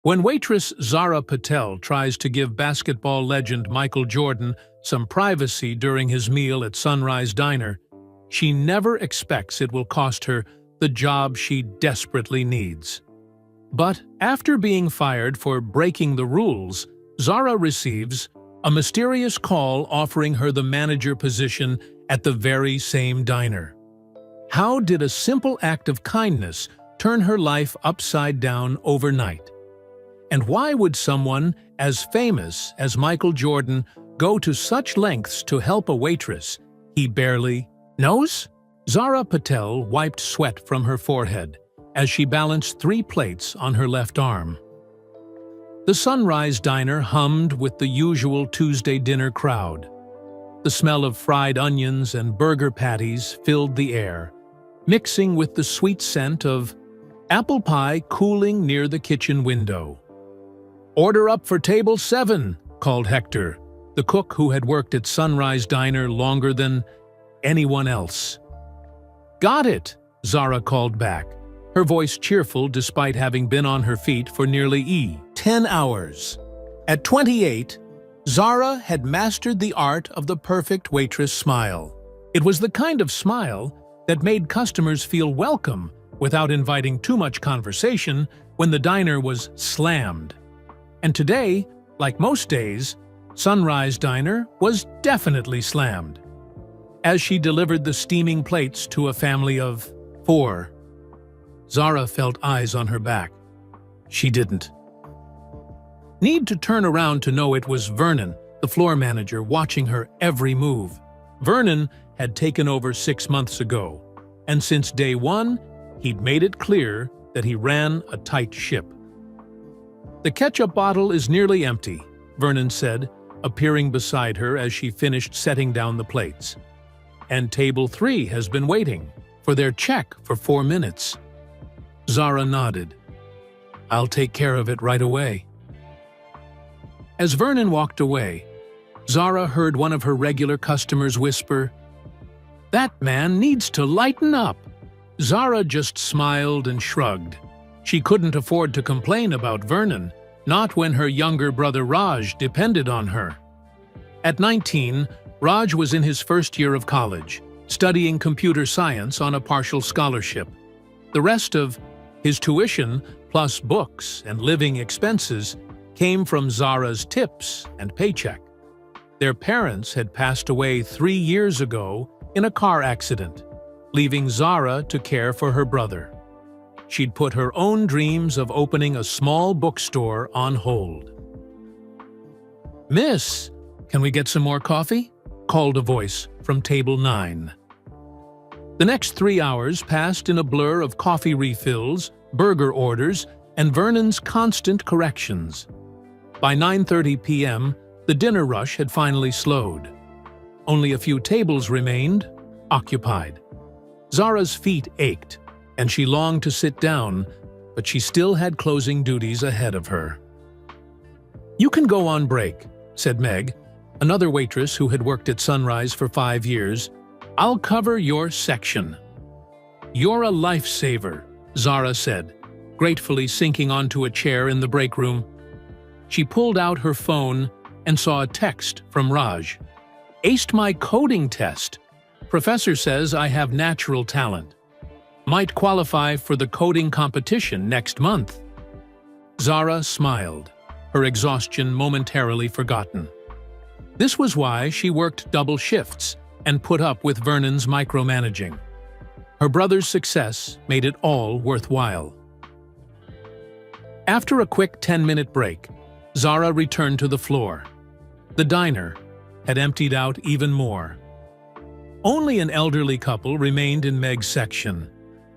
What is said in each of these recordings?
When waitress Zara Patel tries to give basketball legend Michael Jordan some privacy during his meal at Sunrise Diner, she never expects it will cost her the job she desperately needs. But after being fired for breaking the rules, Zara receives a mysterious call offering her the manager position at the very same diner. How did a simple act of kindness turn her life upside down overnight? And why would someone as famous as Michael Jordan go to such lengths to help a waitress he barely knows? Zara Patel wiped sweat from her forehead as she balanced 3 plates on her left arm. The Sunrise Diner hummed with the usual Tuesday dinner crowd. The smell of fried onions and burger patties filled the air, mixing with the sweet scent of apple pie cooling near the kitchen window. "Order up for table 7, called Hector, the cook who had worked at Sunrise Diner longer than anyone else. "Got it," Zara called back, her voice cheerful despite having been on her feet for nearly 10 hours. At 28, Zara had mastered the art of the perfect waitress smile. It was the kind of smile that made customers feel welcome without inviting too much conversation when the diner was slammed. And today, like most days, Sunrise Diner was definitely slammed. As she delivered the steaming plates to a family of 4, Zara felt eyes on her back. She didn't need to turn around to know it was Vernon, the floor manager, watching her every move. Vernon had taken over 6 months ago, and since day 1, he'd made it clear that he ran a tight ship. "The ketchup bottle is nearly empty," Vernon said, appearing beside her as she finished setting down the plates. "And table 3 has been waiting for their check for 4 minutes." Zara nodded. "I'll take care of it right away." As Vernon walked away, Zara heard one of her regular customers whisper, "That man needs to lighten up." Zara just smiled and shrugged. She couldn't afford to complain about Vernon, not when her younger brother Raj depended on her. At 19, Raj was in his first year of college, studying computer science on a partial scholarship. The rest of his tuition, plus books and living expenses, came from Zara's tips and paycheck. Their parents had passed away 3 years ago in a car accident, leaving Zara to care for her brother. She'd put her own dreams of opening a small bookstore on hold. "Miss, can we get some more coffee?" called a voice from table 9. The next 3 hours passed in a blur of coffee refills, burger orders, and Vernon's constant corrections. By 9:30 p.m., the dinner rush had finally slowed. Only a few tables remained, occupied. Zara's feet ached, and she longed to sit down, but she still had closing duties ahead of her. "You can go on break," said Meg, another waitress who had worked at Sunrise for 5 years. "I'll cover your section." "You're a lifesaver," Zara said, gratefully sinking onto a chair in the break room. She pulled out her phone and saw a text from Raj. "Aced my coding test. Professor says I have natural talent. Might qualify for the coding competition next month." Zara smiled, her exhaustion momentarily forgotten. This was why she worked double shifts and put up with Vernon's micromanaging. Her brother's success made it all worthwhile. After a quick 10-minute break, Zara returned to the floor. The diner had emptied out even more. Only an elderly couple remained in Meg's section,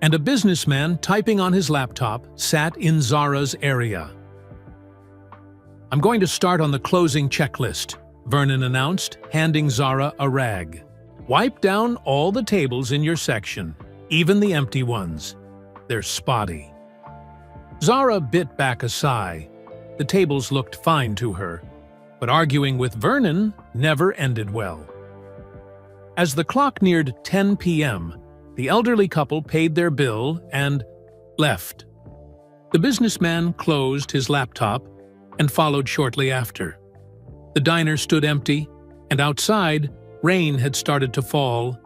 and a businessman typing on his laptop sat in Zara's area. "I'm going to start on the closing checklist," Vernon announced, handing Zara a rag. "Wipe down all the tables in your section, even the empty ones. They're spotty." Zara bit back a sigh. The tables looked fine to her, but arguing with Vernon never ended well. As the clock neared 10 p.m., the elderly couple paid their bill and left. The businessman closed his laptop and followed shortly after. The diner stood empty, and outside, rain had started to fall,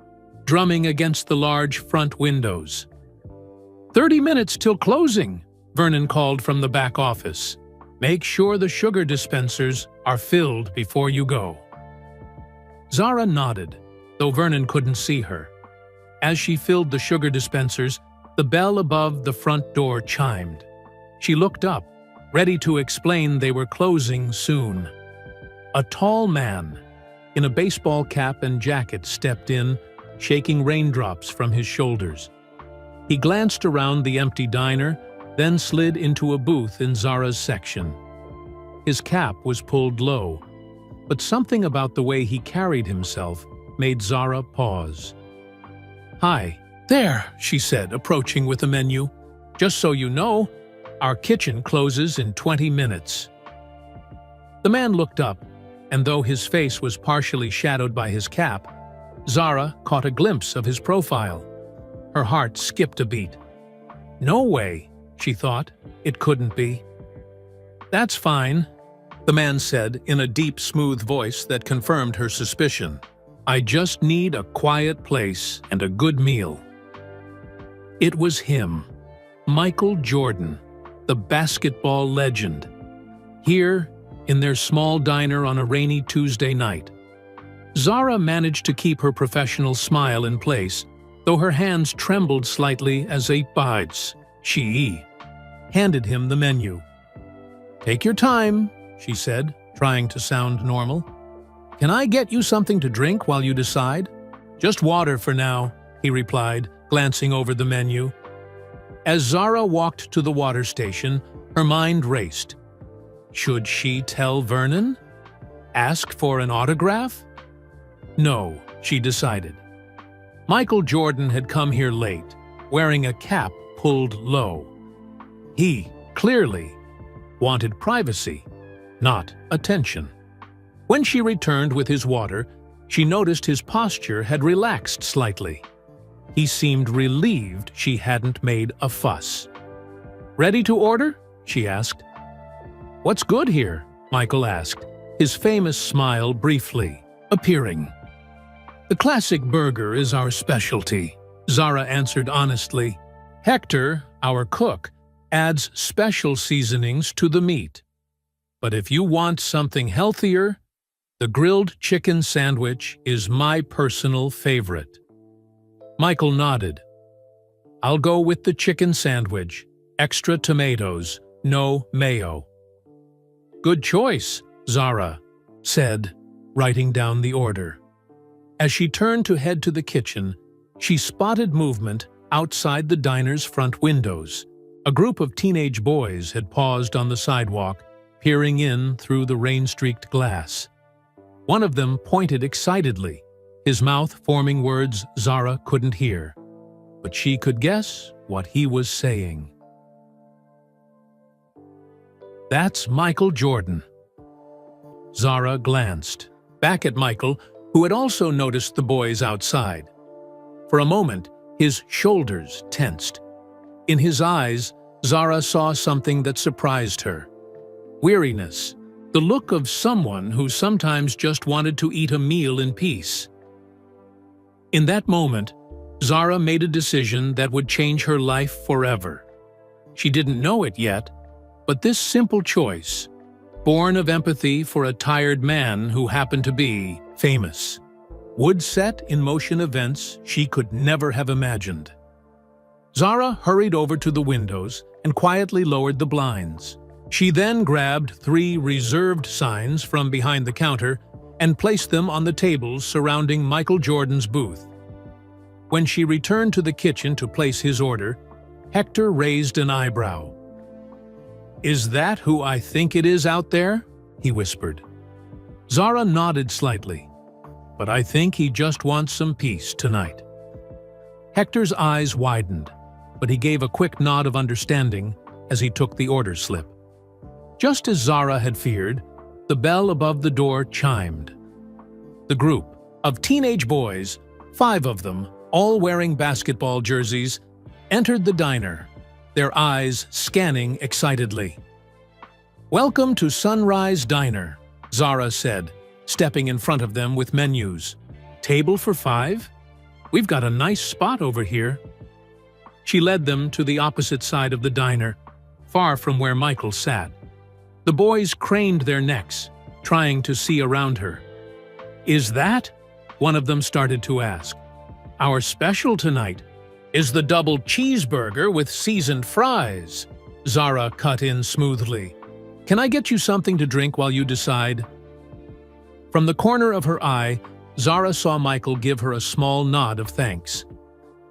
drumming against the large front windows. 30 minutes till closing, Vernon called from the back office. Make sure the sugar dispensers are filled before you go. Zara nodded, though Vernon couldn't see her. As she filled the sugar dispensers, the bell above the front door chimed. She looked up, ready to explain they were closing soon. A tall man, in a baseball cap and jacket, stepped in, shaking raindrops from his shoulders. He glanced around the empty diner, then slid into a booth in Zara's section. His cap was pulled low, but something about the way he carried himself made Zara pause. "Hi, there," she said, approaching with a menu. "Just so you know, our kitchen closes in 20 minutes. The man looked up, and though his face was partially shadowed by his cap, Zara caught a glimpse of his profile. Her heart skipped a beat. No way, she thought. It couldn't be. "That's fine," the man said in a deep, smooth voice that confirmed her suspicion. "I just need a quiet place and a good meal." It was him, Michael Jordan, the basketball legend. Here, in their small diner on a rainy Tuesday night. Zara managed to keep her professional smile in place, though her hands trembled slightly as she handed him the menu. "Take your time," she said, trying to sound normal. "Can I get you something to drink while you decide?" "Just water for now," he replied, glancing over the menu. As Zara walked to the water station, her mind raced. Should she tell Vernon? Ask for an autograph? No, she decided. Michael Jordan had come here late, wearing a cap pulled low. He, clearly, wanted privacy, not attention. When she returned with his water, she noticed his posture had relaxed slightly. He seemed relieved she hadn't made a fuss. "Ready to order?" she asked. "What's good here?" Michael asked, his famous smile briefly appearing. "The classic burger is our specialty," Zara answered honestly. "Hector, our cook, adds special seasonings to the meat. But if you want something healthier, the grilled chicken sandwich is my personal favorite." Michael nodded. "I'll go with the chicken sandwich, extra tomatoes, no mayo." "Good choice," Zara said, writing down the order. As she turned to head to the kitchen, she spotted movement outside the diner's front windows. A group of teenage boys had paused on the sidewalk, peering in through the rain-streaked glass. One of them pointed excitedly, his mouth forming words Zara couldn't hear, but she could guess what he was saying. "That's Michael Jordan." Zara glanced back at Michael, who had also noticed the boys outside. For a moment, his shoulders tensed. In his eyes, Zara saw something that surprised her. Weariness, the look of someone who sometimes just wanted to eat a meal in peace. In that moment, Zara made a decision that would change her life forever. She didn't know it yet, but this simple choice, born of empathy for a tired man who happened to be famous, would set in motion events she could never have imagined. Zara hurried over to the windows and quietly lowered the blinds. She then grabbed 3 reserved signs from behind the counter and placed them on the tables surrounding Michael Jordan's booth. When she returned to the kitchen to place his order, Hector raised an eyebrow. "Is that who I think it is out there?" he whispered. Zara nodded slightly. "But I think he just wants some peace tonight." Hector's eyes widened, but he gave a quick nod of understanding as he took the order slip. Just as Zara had feared, the bell above the door chimed. The group of teenage boys, 5 of them, all wearing basketball jerseys, entered the diner, their eyes scanning excitedly. "Welcome to Sunrise Diner," Zara said, stepping in front of them with menus. "Table for 5? We've got a nice spot over here." She led them to the opposite side of the diner, far from where Michael sat. The boys craned their necks, trying to see around her. "Is that?" one of them started to ask. "Our special tonight is the double cheeseburger with seasoned fries," Zara cut in smoothly. "Can I get you something to drink while you decide?" From the corner of her eye, Zara saw Michael give her a small nod of thanks.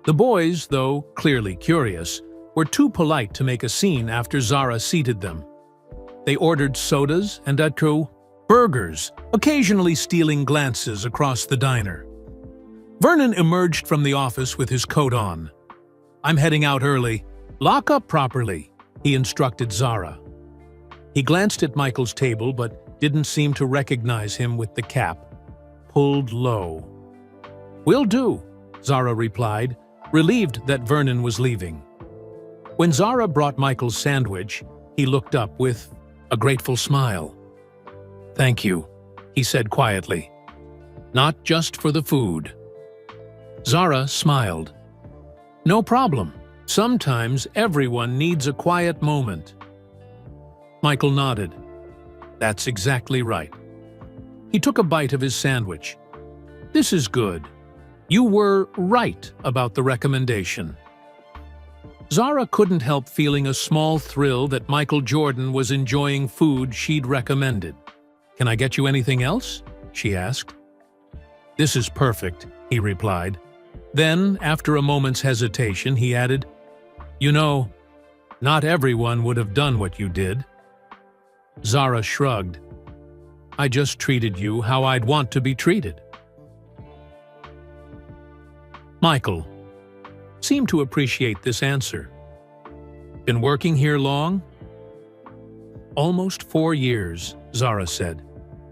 The boys, though clearly curious, were too polite to make a scene after Zara seated them. They ordered sodas and burgers, occasionally stealing glances across the diner. Vernon emerged from the office with his coat on. "I'm heading out early. Lock up properly," he instructed Zara. He glanced at Michael's table but didn't seem to recognize him with the cap pulled low. "Will do," Zara replied, relieved that Vernon was leaving. When Zara brought Michael's sandwich, he looked up with a grateful smile. "Thank you," he said quietly. "Not just for the food." Zara smiled. "No problem. Sometimes everyone needs a quiet moment." Michael nodded. "That's exactly right." He took a bite of his sandwich. "This is good. You were right about the recommendation." Zara couldn't help feeling a small thrill that Michael Jordan was enjoying food she'd recommended. "Can I get you anything else?" she asked. "This is perfect," he replied. Then, after a moment's hesitation, he added, "You know, not everyone would have done what you did." Zara shrugged. "I just treated you how I'd want to be treated." Michael seemed to appreciate this answer. "Been working here long?" "Almost 4 years," Zara said.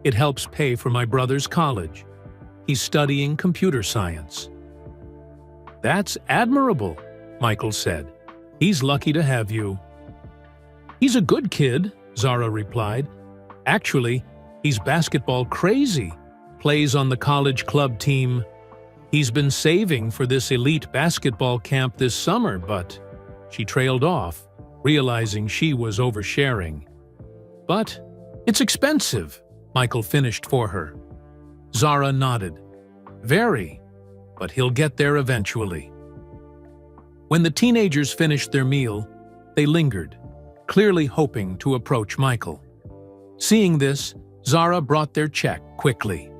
"It helps pay for my brother's college. He's studying computer science." "That's admirable," Michael said. "He's lucky to have you." "He's a good kid," Zara replied. "Actually, he's basketball crazy, plays on the college club team. He's been saving for this elite basketball camp this summer, but..." She trailed off, realizing she was oversharing. "But it's expensive," Michael finished for her. Zara nodded. "Very, but he'll get there eventually." When the teenagers finished their meal, they lingered, clearly hoping to approach Michael. Seeing this, Zara brought their check quickly.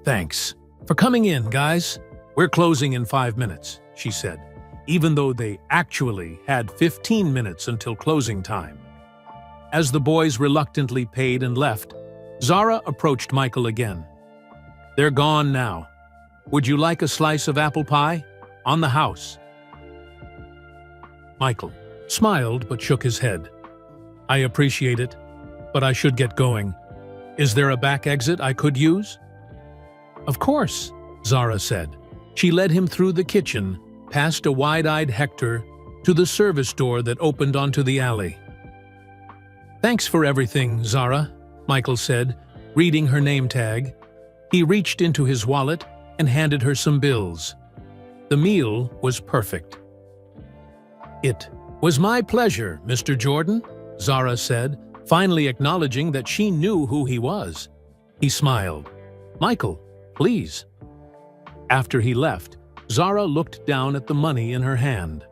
"Thanks for coming in, guys. We're closing in 5 minutes," she said, even though they actually had 15 minutes until closing time. As the boys reluctantly paid and left, Zara approached Michael again. "They're gone now. Would you like a slice of apple pie? On the house." Michael smiled but shook his head. "I appreciate it, but I should get going. Is there a back exit I could use?" "Of course," Zara said. She led him through the kitchen, past a wide-eyed Hector, to the service door that opened onto the alley. "Thanks for everything, Zara," Michael said, reading her name tag. He reached into his wallet and handed her some bills. The meal was perfect. "It was my pleasure, Mr. Jordan," Zara said, finally acknowledging that she knew who he was. He smiled. "Michael, please." After he left, Zara looked down at the money in her hand.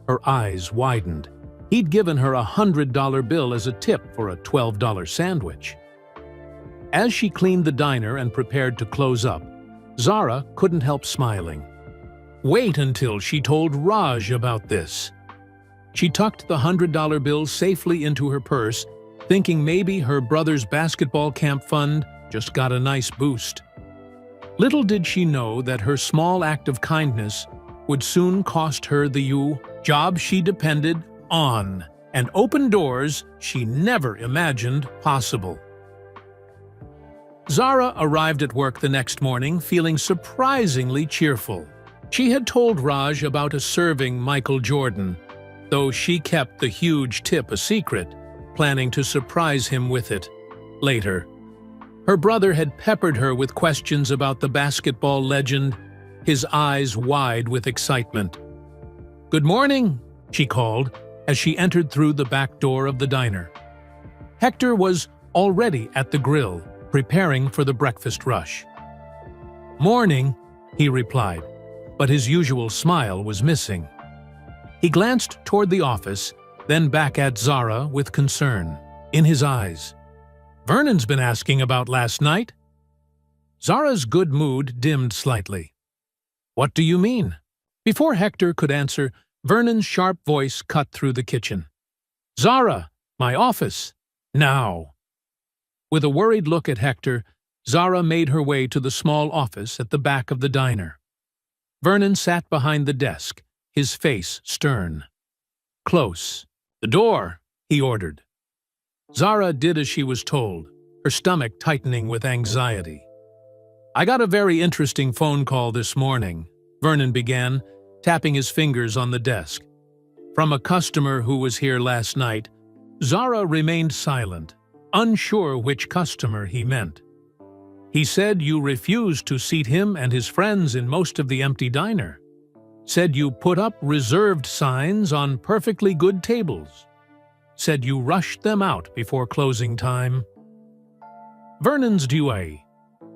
Her eyes widened. He'd given her a $100 bill as a tip for a $12 sandwich. As she cleaned the diner and prepared to close up, Zara couldn't help smiling. Wait until she told Raj about this. She tucked the $100 bill safely into her purse, thinking maybe her brother's basketball camp fund just got a nice boost. Little did she know that her small act of kindness would soon cost her the job she depended on and open doors she never imagined possible. Zara arrived at work the next morning feeling surprisingly cheerful. She had told Raj about a serving Michael Jordan, though she kept the huge tip a secret, planning to surprise him with it later. Her brother had peppered her with questions about the basketball legend, his eyes wide with excitement. "Good morning," she called as she entered through the back door of the diner. Hector was already at the grill, preparing for the breakfast rush. "Morning," he replied, but his usual smile was missing. He glanced toward the office, then back at Zara with concern in his eyes. "Vernon's been asking about last night." Zara's good mood dimmed slightly. "What do you mean?" Before Hector could answer, Vernon's sharp voice cut through the kitchen. "Zara, my office, now!" With a worried look at Hector, Zara made her way to the small office at the back of the diner. Vernon sat behind the desk, his face stern. "Close. The door," he ordered. Zara did as she was told, her stomach tightening with anxiety. "I got a very interesting phone call this morning," Vernon began, tapping his fingers on the desk. "From a customer who was here last night." Zara remained silent, unsure which customer he meant. "He said you refused to seat him and his friends in most of the empty diner. Said you put up reserved signs on perfectly good tables. Said you rushed them out before closing time." Vernon's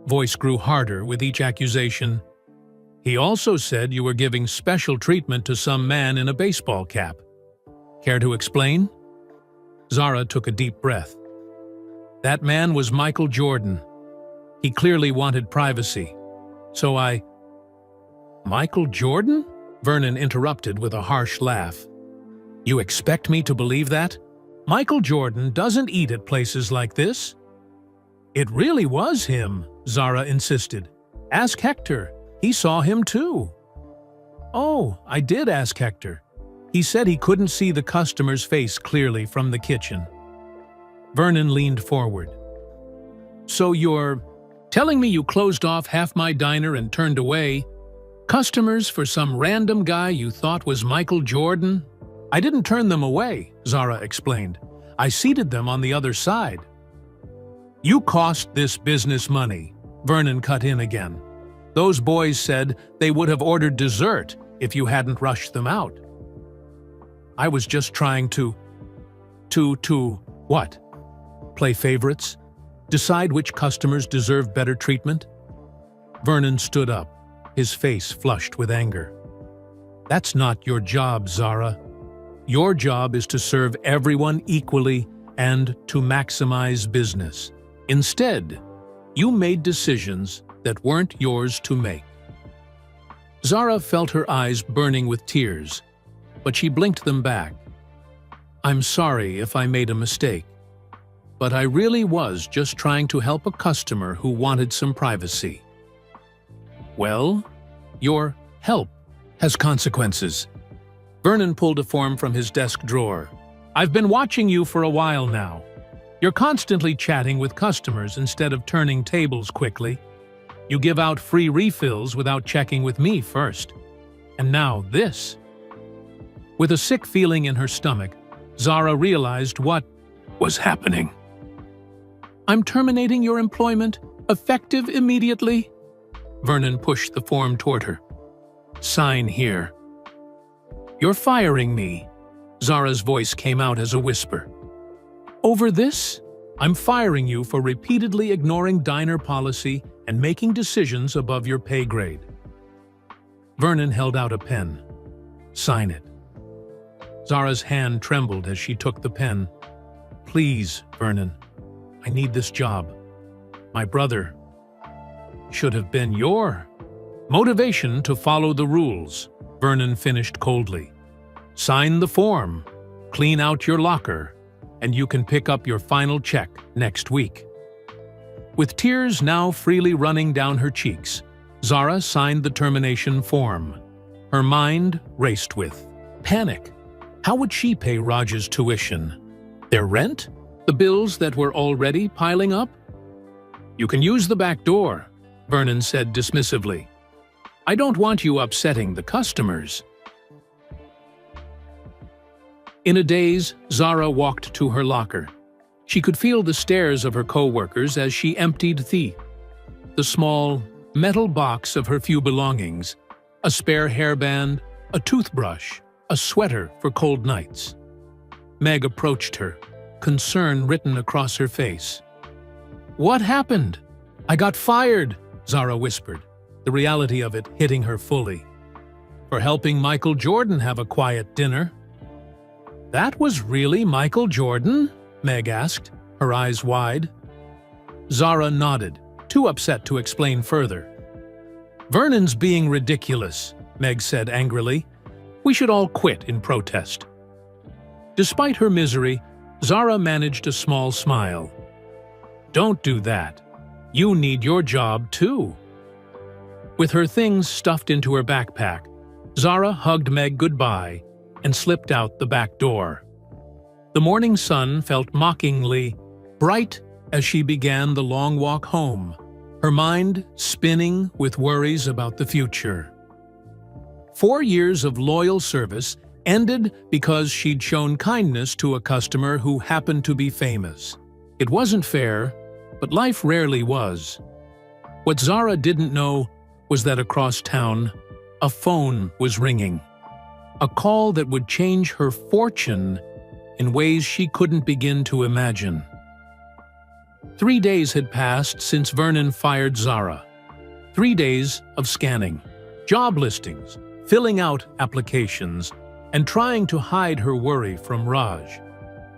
voice grew harder with each accusation. "He also said you were giving special treatment to some man in a baseball cap. Care to explain?" Zara took a deep breath. "That man was Michael Jordan. He clearly wanted privacy. So I—" "Michael Jordan?" Vernon interrupted with a harsh laugh. "You expect me to believe that? Michael Jordan doesn't eat at places like this." "It really was him," Zara insisted. "Ask Hector. He saw him too." "Oh, I did ask Hector. He said he couldn't see the customer's face clearly from the kitchen." Vernon leaned forward. "So you're telling me you closed off half my diner and turned away customers for some random guy you thought was Michael Jordan?" "I didn't turn them away," Zara explained. "I seated them on the other side." "You cost this business money," Vernon cut in again. "Those boys said they would have ordered dessert if you hadn't rushed them out." "I was just trying to what? Play favorites? Decide which customers deserve better treatment?" Vernon stood up, his face flushed with anger. "That's not your job, Zara. Your job is to serve everyone equally and to maximize business. Instead, you made decisions that weren't yours to make." Zara felt her eyes burning with tears, but she blinked them back. "I'm sorry if I made a mistake, but I really was just trying to help a customer who wanted some privacy." "Well, your help has consequences." Vernon pulled a form from his desk drawer. "I've been watching you for a while now. You're constantly chatting with customers instead of turning tables quickly. You give out free refills without checking with me first. And now this." With a sick feeling in her stomach, Zara realized what was happening. "I'm terminating your employment, effective immediately." Vernon pushed the form toward her. "Sign here." "You're firing me." Zara's voice came out as a whisper. "Over this? I'm firing you for repeatedly ignoring diner policy and making decisions above your pay grade." Vernon held out a pen. "Sign it." Zara's hand trembled as she took the pen. "Please, Vernon. I need this job. My brother should have been your motivation to follow the rules," Vernon finished coldly. "Sign the form, clean out your locker, and you can pick up your final check next week." With tears now freely running down her cheeks, Zara signed the termination form. Her mind raced with panic. How would she pay Raj's tuition? Their rent? The bills that were already piling up? "You can use the back door," Vernon said dismissively. "I don't want you upsetting the customers." In a daze, Zara walked to her locker. She could feel the stares of her co-workers as she emptied the small, metal box of her few belongings, a spare hairband, a toothbrush, a sweater for cold nights. Meg approached her, concern written across her face. "What happened?" "I got fired," Zara whispered, the reality of it hitting her fully. "For helping Michael Jordan have a quiet dinner." "That was really Michael Jordan?" Meg asked, her eyes wide. Zara nodded, too upset to explain further. "Vernon's being ridiculous," Meg said angrily. "We should all quit in protest." Despite her misery, Zara managed a small smile. "Don't do that. You need your job too." With her things stuffed into her backpack, Zara hugged Meg goodbye and slipped out the back door. The morning sun felt mockingly bright as she began the long walk home, her mind spinning with worries about the future. 4 years of loyal service ended because she'd shown kindness to a customer who happened to be famous. It wasn't fair, but life rarely was. What Zara didn't know was that across town, a phone was ringing. A call that would change her fortune in ways she couldn't begin to imagine. 3 days had passed since Vernon fired Zara. 3 days of scanning, job listings, filling out applications, and trying to hide her worry from Raj.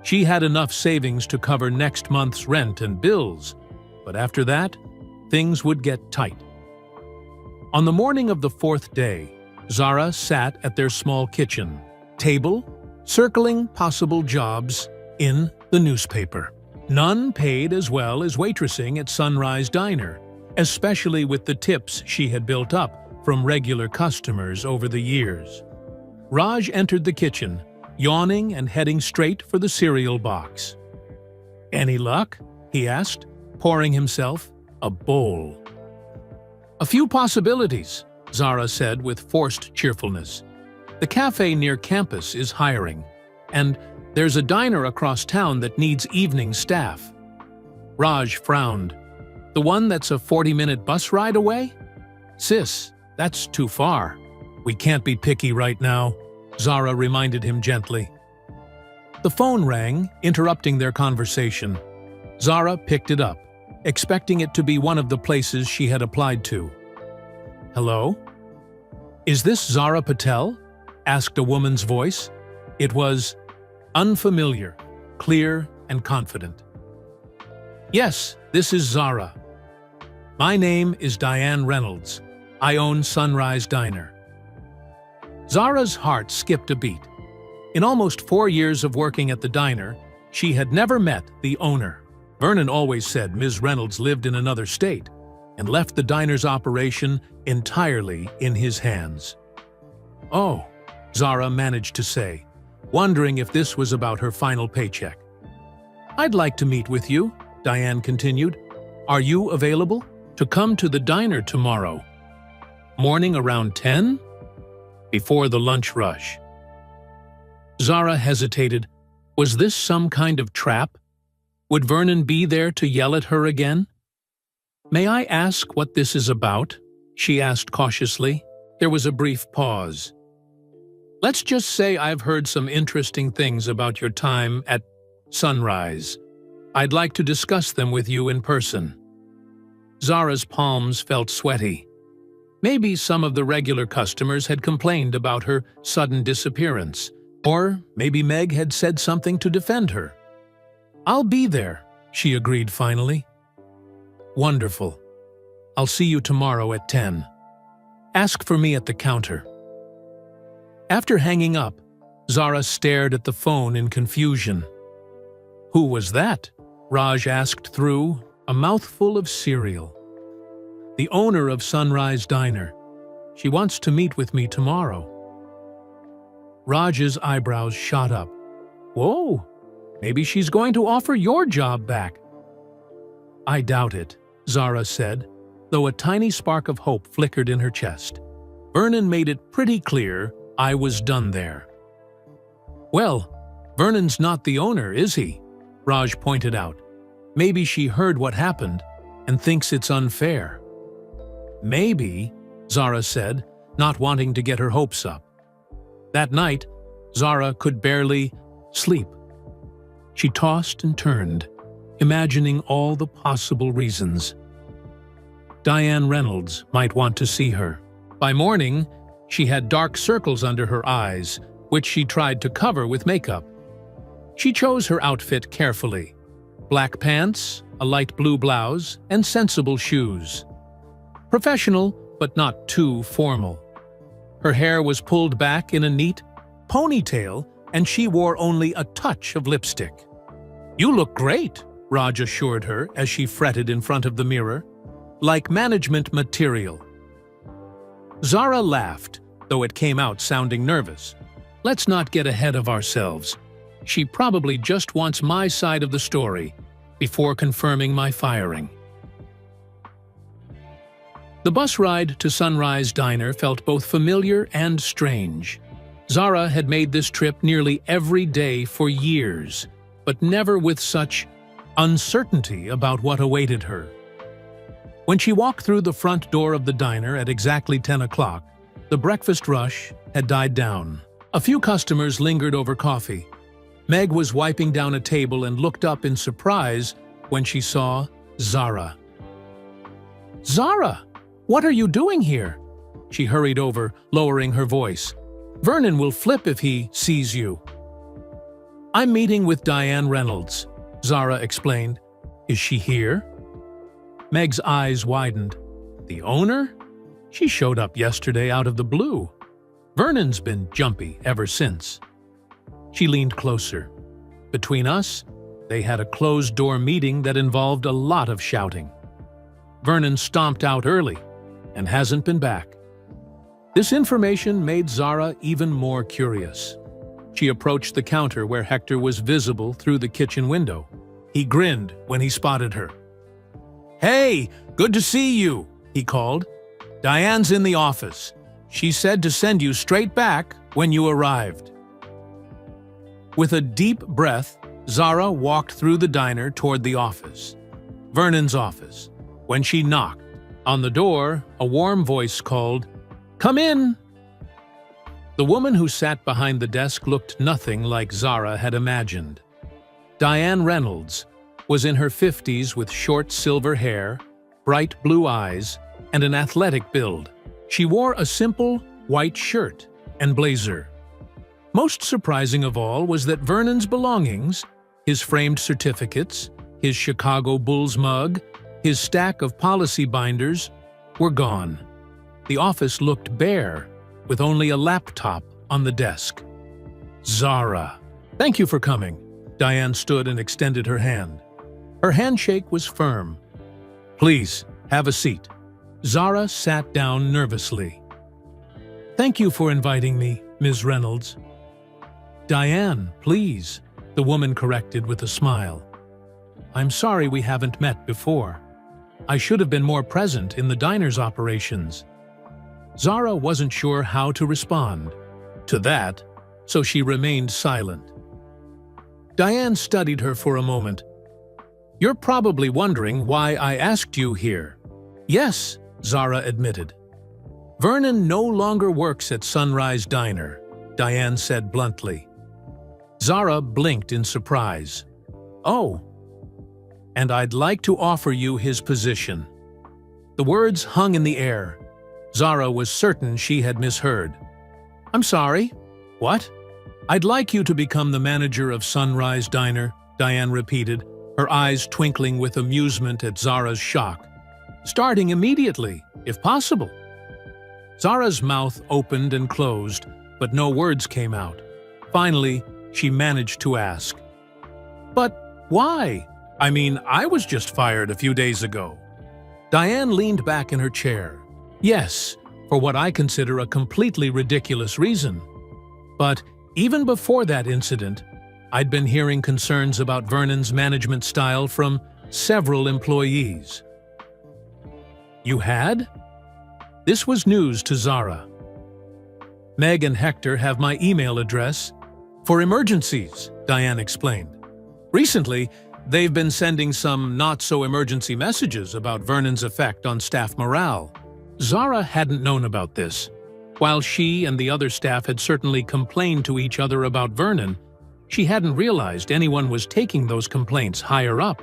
She had enough savings to cover next month's rent and bills, but after that, things would get tight. On the morning of the 4th day, Zara sat at their small kitchen table, circling possible jobs in the newspaper. None paid as well as waitressing at Sunrise Diner, especially with the tips she had built up from regular customers over the years. Raj entered the kitchen, yawning and heading straight for the cereal box. "Any luck?" he asked, pouring himself a bowl. "A few possibilities," Zara said with forced cheerfulness. "The cafe near campus is hiring, and there's a diner across town that needs evening staff." Raj frowned. "The one that's a 40-minute bus ride away?" "Sis, that's too far. We can't be picky right now," Zara reminded him gently. The phone rang, interrupting their conversation. Zara picked it up, expecting it to be one of the places she had applied to. "Hello? Is this Zara Patel?" asked a woman's voice. It was unfamiliar, clear and confident. "Yes, this is Zara. My name is Diane Reynolds. I own Sunrise Diner." Zara's heart skipped a beat. In almost 4 years of working at the diner, she had never met the owner. Vernon always said Ms. Reynolds lived in another state and left the diner's operation entirely in his hands. "Oh," Zara managed to say, wondering if this was about her final paycheck. "I'd like to meet with you," Diane continued. "Are you available to come to the diner tomorrow? Morning around 10? Before the lunch rush." Zara hesitated. Was this some kind of trap? Would Vernon be there to yell at her again? "May I ask what this is about?" she asked cautiously. There was a brief pause. "Let's just say I've heard some interesting things about your time at Sunrise. I'd like to discuss them with you in person." Zara's palms felt sweaty. Maybe some of the regular customers had complained about her sudden disappearance, or maybe Meg had said something to defend her. "I'll be there," she agreed finally. "Wonderful. I'll see you tomorrow at 10. Ask for me at the counter." After hanging up, Zara stared at the phone in confusion. "Who was that?" Raj asked through a mouthful of cereal. "The owner of Sunrise Diner. She wants to meet with me tomorrow." Raj's eyebrows shot up. "Whoa, maybe she's going to offer your job back." "I doubt it," Zara said, though a tiny spark of hope flickered in her chest. Vernon made it pretty clear I was done there. "Well, Vernon's not the owner, is he? Raj pointed out. Maybe she heard what happened and thinks it's unfair. Maybe, Zara said, not wanting to get her hopes up. That night, Zara could barely sleep. She tossed and turned, imagining all the possible reasons. Diane Reynolds might want to see her. By morning, she had dark circles under her eyes, which she tried to cover with makeup. She chose her outfit carefully. Black pants, a light blue blouse, and sensible shoes. Professional, but not too formal. Her hair was pulled back in a neat ponytail, and she wore only a touch of lipstick. "You look great," Raj assured her as she fretted in front of the mirror. "Like management material." Zara laughed, though it came out sounding nervous. "Let's not get ahead of ourselves. She probably just wants my side of the story before confirming my firing." The bus ride to Sunrise Diner felt both familiar and strange. Zara had made this trip nearly every day for years, but never with such uncertainty about what awaited her. When she walked through the front door of the diner at exactly 10 o'clock, the breakfast rush had died down. A few customers lingered over coffee. Meg was wiping down a table and looked up in surprise when she saw Zara. "Zara, what are you doing here?" She hurried over, lowering her voice. "Vernon will flip if he sees you." "I'm meeting with Diane Reynolds," Zara explained. "Is she here?" Meg's eyes widened. "The owner? She showed up yesterday out of the blue. Vernon's been jumpy ever since." She leaned closer. Between us, they had a closed-door meeting that involved a lot of shouting. Vernon stomped out early and hasn't been back. This information made Zara even more curious. She approached the counter where Hector was visible through the kitchen window. He grinned when he spotted her. "Hey, good to see you," he called. "Diane's in the office. She said to send you straight back when you arrived." With a deep breath, Zara walked through the diner toward the office, Vernon's office. When she knocked on the door, a warm voice called, "Come in." The woman who sat behind the desk looked nothing like Zara had imagined. Diane Reynolds was in her 50s with short silver hair, bright blue eyes, and an athletic build. She wore a simple white shirt and blazer. Most surprising of all was that Vernon's belongings, his framed certificates, his Chicago Bulls mug, his stack of policy binders, were gone. The office looked bare, with only a laptop on the desk. "Zara, thank you for coming." Diane stood and extended her hand. Her handshake was firm. "Please, have a seat." Zara sat down nervously. "Thank you for inviting me, Ms. Reynolds." "Diane, please," the woman corrected with a smile. "I'm sorry we haven't met before. I should have been more present in the diner's operations." Zara wasn't sure how to respond to that, so she remained silent. Diane studied her for a moment. "You're probably wondering why I asked you here." "Yes," Zara admitted. "Vernon no longer works at Sunrise Diner," Diane said bluntly. Zara blinked in surprise. "Oh, and I'd like to offer you his position." The words hung in the air. Zara was certain she had misheard. "I'm sorry, what?" "I'd like you to become the manager of Sunrise Diner," Diane repeated, her eyes twinkling with amusement at Zara's shock. "Starting immediately, if possible." Zara's mouth opened and closed, but no words came out. Finally, she managed to ask, "But why? I mean, I was just fired a few days ago." Diane leaned back in her chair. "Yes, for what I consider a completely ridiculous reason. But even before that incident, I'd been hearing concerns about Vernon's management style from several employees." "You had?" This was news to Zara. "Meg and Hector have my email address for emergencies," Diane explained. Recently, they've been sending some not-so-emergency messages about Vernon's effect on staff morale. Zara hadn't known about this. While she and the other staff had certainly complained to each other about Vernon, she hadn't realized anyone was taking those complaints higher up.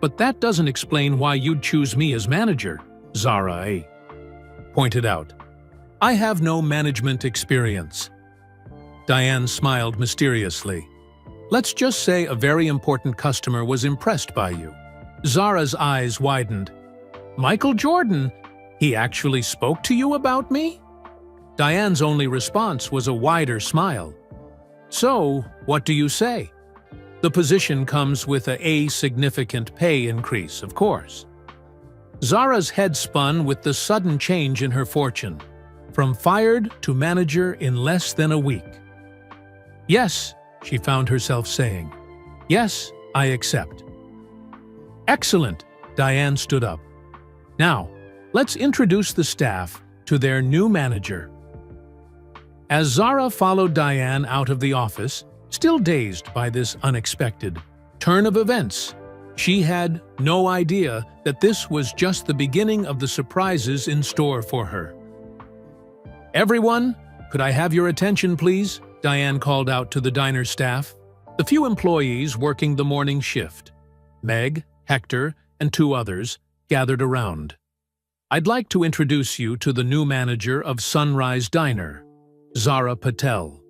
"But that doesn't explain why you'd choose me as manager," Zara pointed out. "I have no management experience." Diane smiled mysteriously. "Let's just say a very important customer was impressed by you." Zara's eyes widened. "Michael Jordan? He actually spoke to you about me?" Diane's only response was a wider smile. "So, what do you say? The position comes with a significant pay increase, of course." Zara's head spun with the sudden change in her fortune, from fired to manager in less than a week. "Yes," she found herself saying. "Yes, I accept." "Excellent," Diane stood up. "Now, let's introduce the staff to their new manager." As Zara followed Diane out of the office, still dazed by this unexpected turn of events, she had no idea that this was just the beginning of the surprises in store for her. "Everyone, could I have your attention, please?" Diane called out to the diner staff, the few employees working the morning shift. Meg, Hector, and 2 others gathered around. "I'd like to introduce you to the new manager of Sunrise Diner, Zara Patel."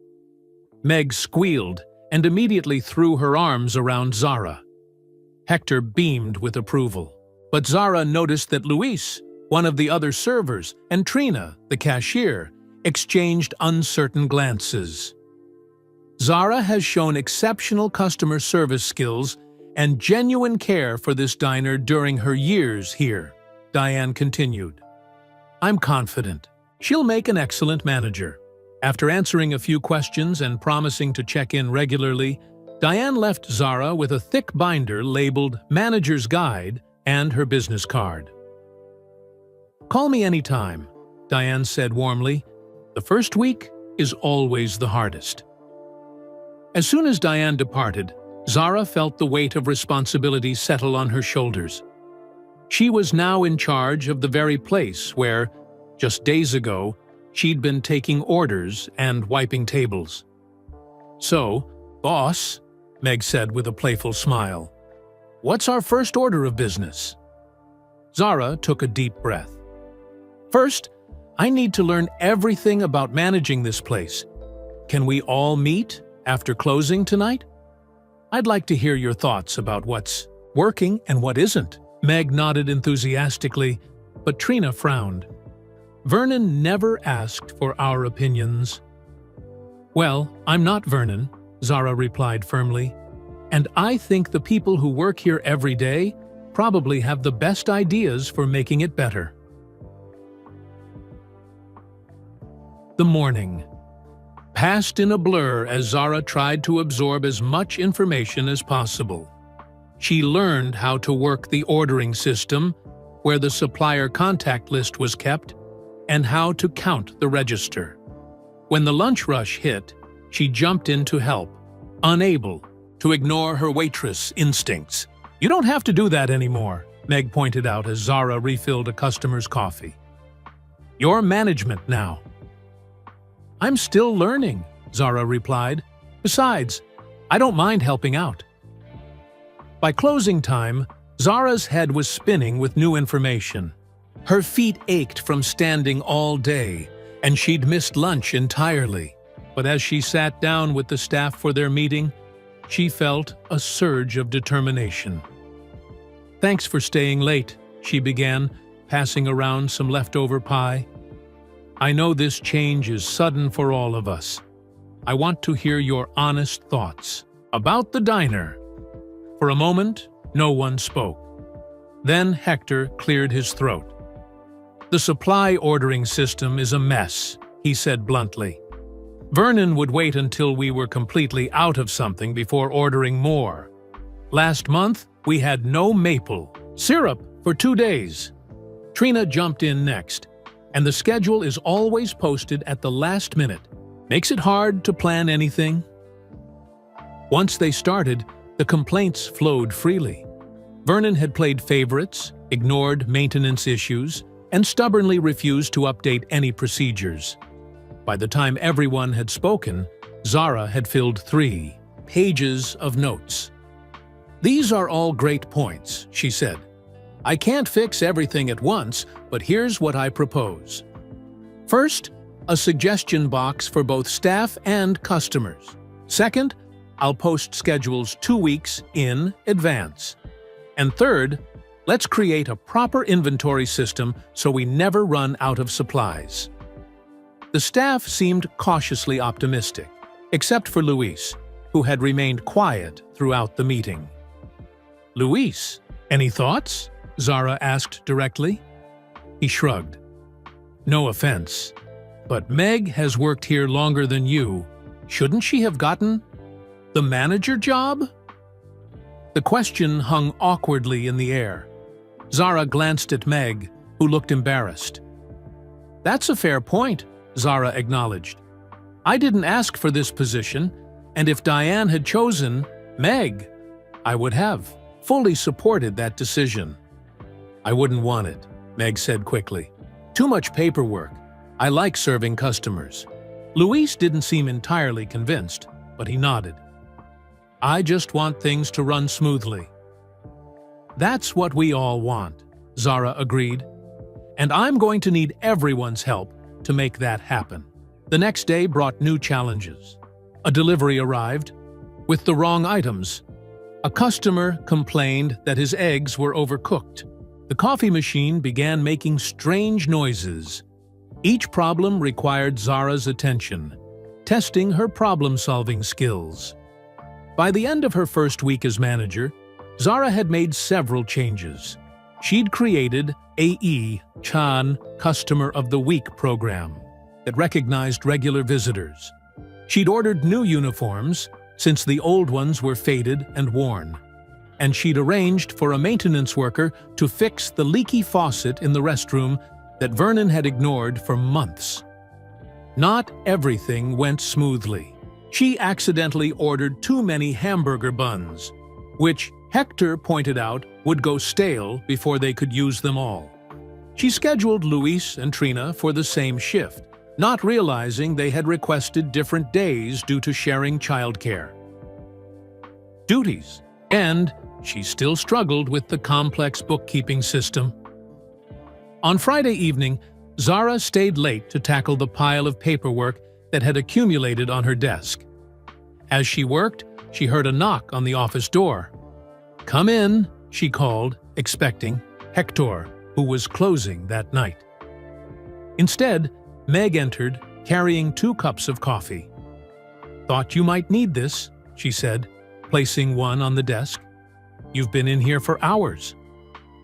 Meg squealed and immediately threw her arms around Zara. Hector beamed with approval, but Zara noticed that Luis, one of the other servers, and Trina, the cashier, exchanged uncertain glances. Zara has shown exceptional customer service skills and genuine care for this diner during her years here, Diane continued. "I'm confident she'll make an excellent manager." After answering a few questions and promising to check in regularly, Diane left Zara with a thick binder labeled Manager's Guide and her business card. "Call me anytime," Diane said warmly. "The first week is always the hardest." As soon as Diane departed, Zara felt the weight of responsibility settle on her shoulders. She was now in charge of the very place where, just days ago, she'd been taking orders and wiping tables. "So, boss," Meg said with a playful smile, "what's our first order of business?" Zara took a deep breath. "First, I need to learn everything about managing this place. Can we all meet after closing tonight? I'd like to hear your thoughts about what's working and what isn't." Meg nodded enthusiastically, but Trina frowned. "Vernon never asked for our opinions." "Well, I'm not Vernon," Zara replied firmly, "and I think the people who work here every day probably have the best ideas for making it better." The morning passed in a blur as Zara tried to absorb as much information as possible. She learned how to work the ordering system, where the supplier contact list was kept, and how to count the register. When the lunch rush hit, she jumped in to help, unable to ignore her waitress instincts. "You don't have to do that anymore," Meg pointed out as Zara refilled a customer's coffee. "You're management now." "I'm still learning," Zara replied. "Besides, I don't mind helping out." By closing time, Zara's head was spinning with new information. Her feet ached from standing all day, and she'd missed lunch entirely. But as she sat down with the staff for their meeting, she felt a surge of determination. "Thanks for staying late," she began, passing around some leftover pie. "I know this change is sudden for all of us. I want to hear your honest thoughts about the diner." For a moment, no one spoke. Then Hector cleared his throat. "The supply ordering system is a mess," he said bluntly. "Vernon would wait until we were completely out of something before ordering more. Last month, we had no maple syrup for 2 days. Trina jumped in next, and the schedule is always posted at the last minute. Makes it hard to plan anything." Once they started, the complaints flowed freely. Vernon had played favorites, ignored maintenance issues, and stubbornly refused to update any procedures. By the time everyone had spoken, Zara had filled 3 pages of notes. "These are all great points," she said. "I can't fix everything at once, but here's what I propose. First, a suggestion box for both staff and customers. Second, I'll post schedules 2 weeks in advance. And third, let's create a proper inventory system so we never run out of supplies." The staff seemed cautiously optimistic, except for Luis, who had remained quiet throughout the meeting. "Luis, any thoughts?" Zara asked directly. He shrugged. "No offense, but Meg has worked here longer than you. Shouldn't she have gotten the manager job?" The question hung awkwardly in the air. Zara glanced at Meg, who looked embarrassed. "That's a fair point," Zara acknowledged. "I didn't ask for this position, and if Diane had chosen Meg, I would have fully supported that decision." "I wouldn't want it," Meg said quickly. "Too much paperwork. I like serving customers." Luis didn't seem entirely convinced, but he nodded. "I just want things to run smoothly." "That's what we all want," Zara agreed. "And I'm going to need everyone's help to make that happen." The next day brought new challenges. A delivery arrived with the wrong items. A customer complained that his eggs were overcooked. The coffee machine began making strange noises. Each problem required Zara's attention, testing her problem-solving skills. By the end of her first week as manager, Zara had made several changes. She'd created AE Chan Customer of the Week program that recognized regular visitors. She'd ordered new uniforms, since the old ones were faded and worn. And she'd arranged for a maintenance worker to fix the leaky faucet in the restroom that Vernon had ignored for months. Not everything went smoothly. She accidentally ordered too many hamburger buns, which Hector pointed out would go stale before they could use them all. She scheduled Luis and Trina for the same shift, not realizing they had requested different days due to sharing childcare duties, and she still struggled with the complex bookkeeping system. On Friday evening, Zara stayed late to tackle the pile of paperwork that had accumulated on her desk. As she worked, she heard a knock on the office door. "Come in," she called, expecting Hector, who was closing that night. Instead, Meg entered, carrying 2 cups of coffee. "Thought you might need this," she said, placing one on the desk. "You've been in here for hours."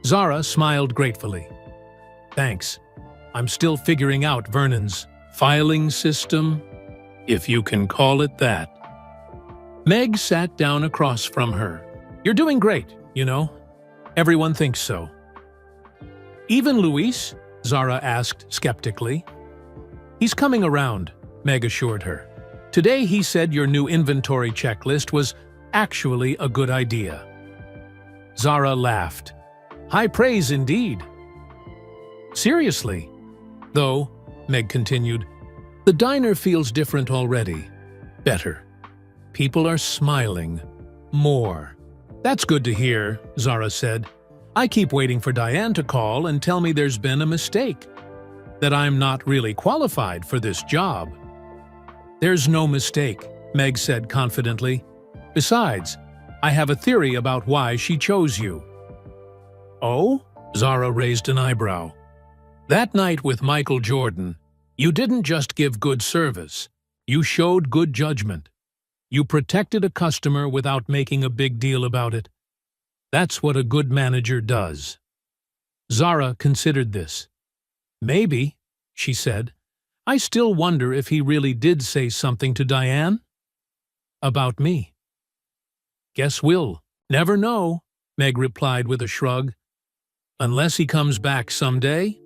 Zara smiled gratefully. "Thanks. I'm still figuring out Vernon's filing system, if you can call it that." Meg sat down across from her. "You're doing great, you know. Everyone thinks so." "Even Luis?" Zara asked skeptically. "He's coming around," Meg assured her. "Today he said your new inventory checklist was actually a good idea." Zara laughed. "High praise indeed." "Seriously, though," Meg continued, "the diner feels different already. Better. People are smiling. More." "That's good to hear," Zara said. "I keep waiting for Diane to call and tell me there's been a mistake, that I'm not really qualified for this job." "There's no mistake," Meg said confidently. "Besides, I have a theory about why she chose you." "Oh?" Zara raised an eyebrow. "That night with Michael Jordan, you didn't just give good service. You showed good judgment. You protected a customer without making a big deal about it. That's what a good manager does." Zara considered this. "Maybe," she said. "I still wonder if he really did say something to Diane about me." "Guess we'll never know," Meg replied with a shrug. "Unless he comes back someday."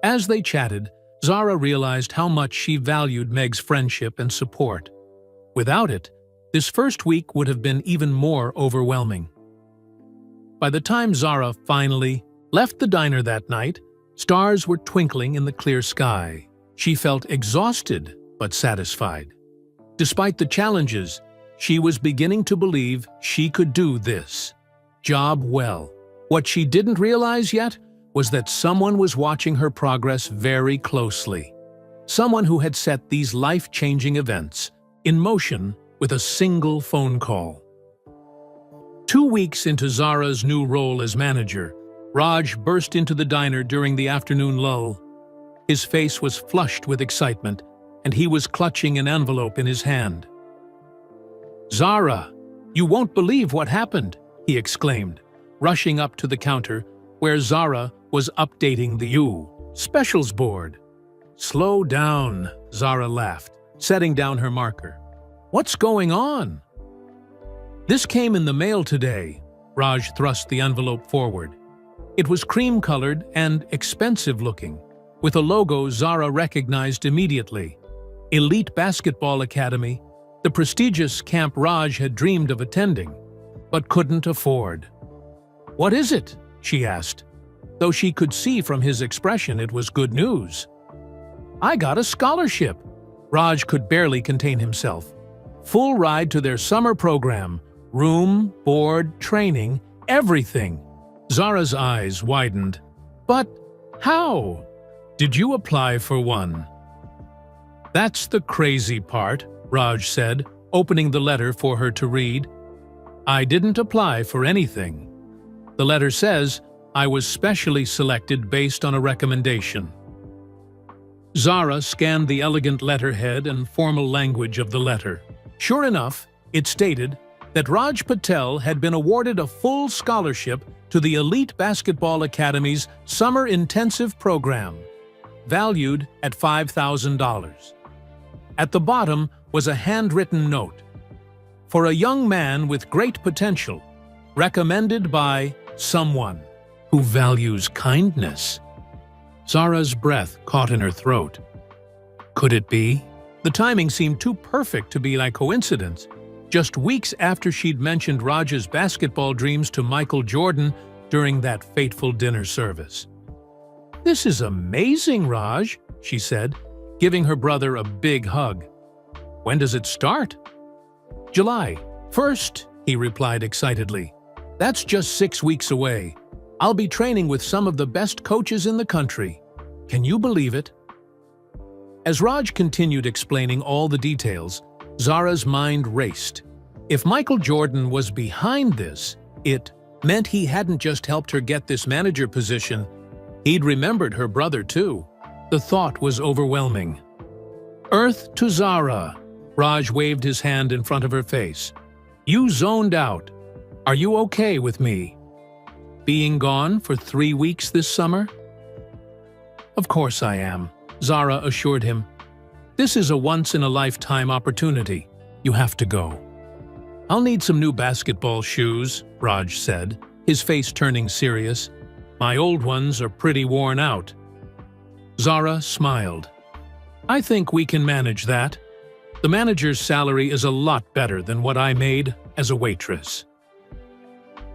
As they chatted, Zara realized how much she valued Meg's friendship and support. Without it, this first week would have been even more overwhelming. By the time Zara finally left the diner that night, stars were twinkling in the clear sky. She felt exhausted but satisfied. Despite the challenges, she was beginning to believe she could do this job well. What she didn't realize yet was that someone was watching her progress very closely. Someone who had set these life-changing events in motion with a single phone call. 2 weeks into Zara's new role as manager, Raj burst into the diner during the afternoon lull. His face was flushed with excitement, and he was clutching an envelope in his hand. "Zara, you won't believe what happened," he exclaimed, rushing up to the counter where Zara was updating the specials board. "Slow down," Zara laughed, setting down her marker. "What's going on?" "This came in the mail today." Raj thrust the envelope forward. It was cream-colored and expensive-looking, with a logo Zara recognized immediately. Elite Basketball Academy, the prestigious camp Raj had dreamed of attending, but couldn't afford. "What is it?" she asked, though she could see from his expression it was good news. "I got a scholarship." Raj could barely contain himself. Full ride to their summer program, room, board, training, everything. Zara's eyes widened. "But how? Did you apply for one?" "That's the crazy part," Raj said, opening the letter for her to read. "I didn't apply for anything. The letter says I was specially selected based on a recommendation." Zara scanned the elegant letterhead and formal language of the letter. Sure enough, it stated that Raj Patel had been awarded a full scholarship to the Elite Basketball Academy's Summer Intensive Program, valued at $5,000. At the bottom was a handwritten note. "For a young man with great potential, recommended by someone who values kindness." Zara's breath caught in her throat. Could it be? The timing seemed too perfect to be a coincidence. Just weeks after she'd mentioned Raj's basketball dreams to Michael Jordan during that fateful dinner service. "This is amazing, Raj," she said, giving her brother a big hug. "When does it start?" "July 1st, he replied excitedly. "That's just 6 weeks away. I'll be training with some of the best coaches in the country. Can you believe it?" As Raj continued explaining all the details, Zara's mind raced. If Michael Jordan was behind this, it meant he hadn't just helped her get this manager position, he'd remembered her brother too. The thought was overwhelming. "Earth to Zara," Raj waved his hand in front of her face. "You zoned out. Are you okay with me being gone for 3 weeks this summer?" "Of course I am," Zara assured him. "This is a once-in-a-lifetime opportunity. You have to go." "I'll need some new basketball shoes," Raj said, his face turning serious. "My old ones are pretty worn out." Zara smiled. "I think we can manage that. The manager's salary is a lot better than what I made as a waitress."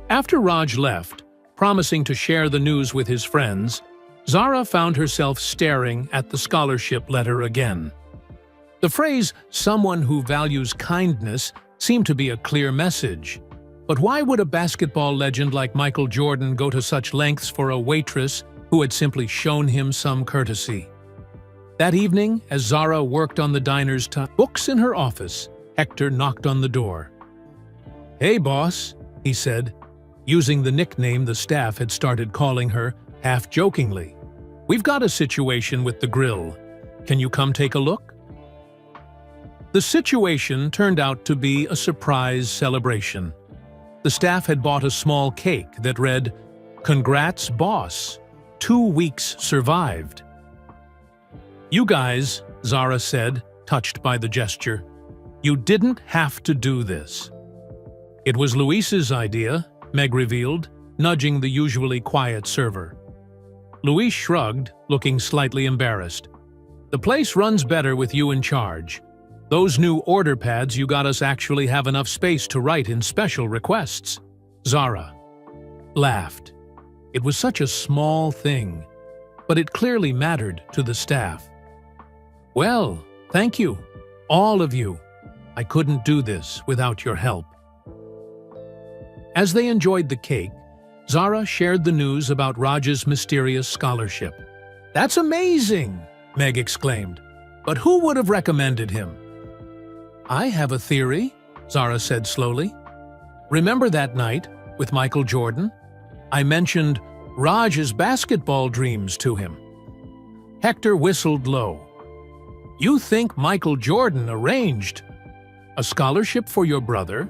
After Raj left, promising to share the news with his friends, Zara found herself staring at the scholarship letter again. The phrase, "someone who values kindness," seemed to be a clear message. But why would a basketball legend like Michael Jordan go to such lengths for a waitress who had simply shown him some courtesy? That evening, as Zara worked on the diner's books in her office, Hector knocked on the door. "Hey, boss," he said, using the nickname the staff had started calling her, half-jokingly. "We've got a situation with the grill. Can you come take a look?" The situation turned out to be a surprise celebration. The staff had bought a small cake that read, "Congrats, boss. 2 weeks survived." "You guys," Zara said, touched by the gesture, "you didn't have to do this." "It was Luis's idea," Meg revealed, nudging the usually quiet server. Luis shrugged, looking slightly embarrassed. "The place runs better with you in charge. Those new order pads you got us actually have enough space to write in special requests. Zara laughed. It was such a small thing, but it clearly mattered to the staff. Well, thank you, all of you. I couldn't do this without your help. As they enjoyed the cake, Zara shared the news about Raj's mysterious scholarship. "That's amazing!" Meg exclaimed. "But who would have recommended him?" "I have a theory," Zara said slowly. "Remember that night with Michael Jordan? I mentioned Raj's basketball dreams to him." Hector whistled low. "You think Michael Jordan arranged a scholarship for your brother?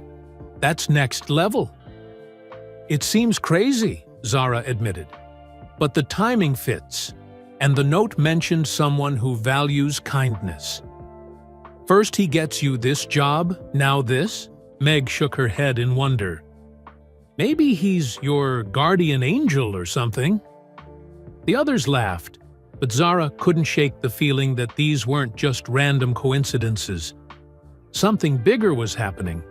That's next level." "It seems crazy," Zara admitted. "But the timing fits, and the note mentioned someone who values kindness. First he gets you this job, now this?" Meg shook her head in wonder. "Maybe he's your guardian angel or something?" The others laughed, but Zara couldn't shake the feeling that these weren't just random coincidences. Something bigger was happening,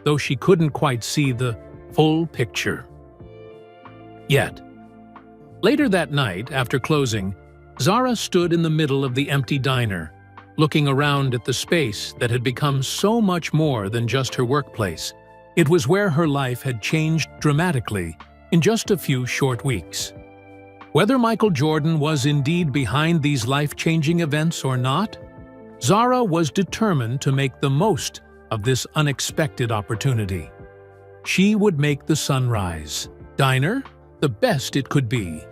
though she couldn't quite see the full picture yet. Later that night, after closing, Zara stood in the middle of the empty diner, looking around at the space that had become so much more than just her workplace. It was where her life had changed dramatically in just a few short weeks. Whether Michael Jordan was indeed behind these life-changing events or not, Zara was determined to make the most of this unexpected opportunity. She would make the Sunrise Diner the best it could be,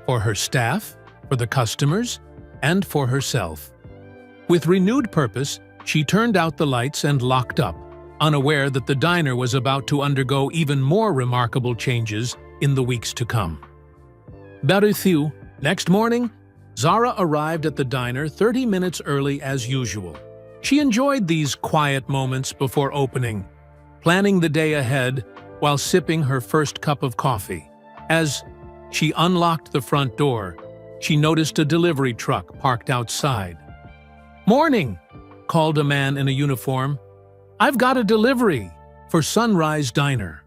for her staff, for the customers, and for herself. With renewed purpose, she turned out the lights and locked up, unaware that the diner was about to undergo even more remarkable changes in the weeks to come. Baruthiu, next morning, Zara arrived at the diner 30 minutes early as usual. She enjoyed these quiet moments before opening, planning the day ahead while sipping her first cup of coffee. As she unlocked the front door, she noticed a delivery truck parked outside. "Morning," called a man in a uniform. "I've got a delivery for Sunrise Diner."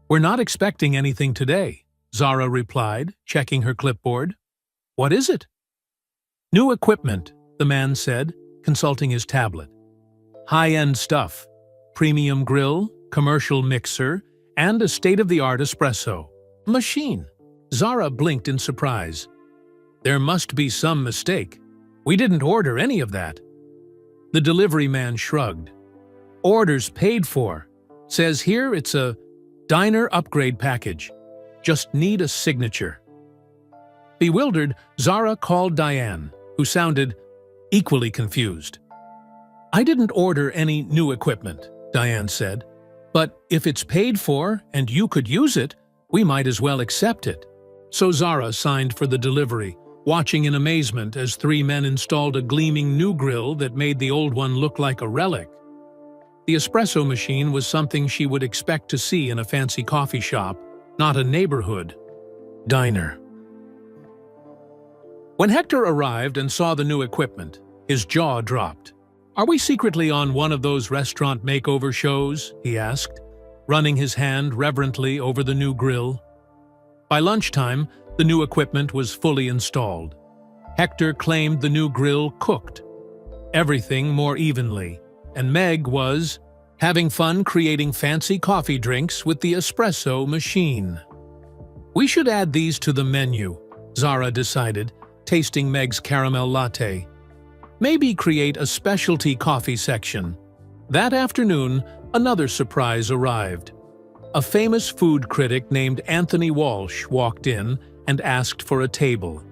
"We're not expecting anything today," Zara replied, checking her clipboard. "What is it?" "New equipment," the man said, consulting his tablet. "High-end stuff. Premium grill, commercial mixer, and a state-of-the-art espresso machine." Zara blinked in surprise. "There must be some mistake. We didn't order any of that." The delivery man shrugged. "Orders paid for. Says here it's a diner upgrade package. Just need a signature." Bewildered, Zara called Diane, who sounded equally confused. "I didn't order any new equipment," Diane said. "But if it's paid for and you could use it, we might as well accept it." So Zara signed for the delivery, watching in amazement as 3 men installed a gleaming new grill that made the old one look like a relic. The espresso machine was something she would expect to see in a fancy coffee shop, not a neighborhood diner. When Hector arrived and saw the new equipment, his jaw dropped. "Are we secretly on one of those restaurant makeover shows?" he asked, running his hand reverently over the new grill. By lunchtime, the new equipment was fully installed. Hector claimed the new grill cooked everything more evenly, and Meg was having fun creating fancy coffee drinks with the espresso machine. "We should add these to the menu," Zara decided, tasting Meg's caramel latte. "Maybe create a specialty coffee section." That afternoon, another surprise arrived. A famous food critic named Anthony Walsh walked in and asked for a table.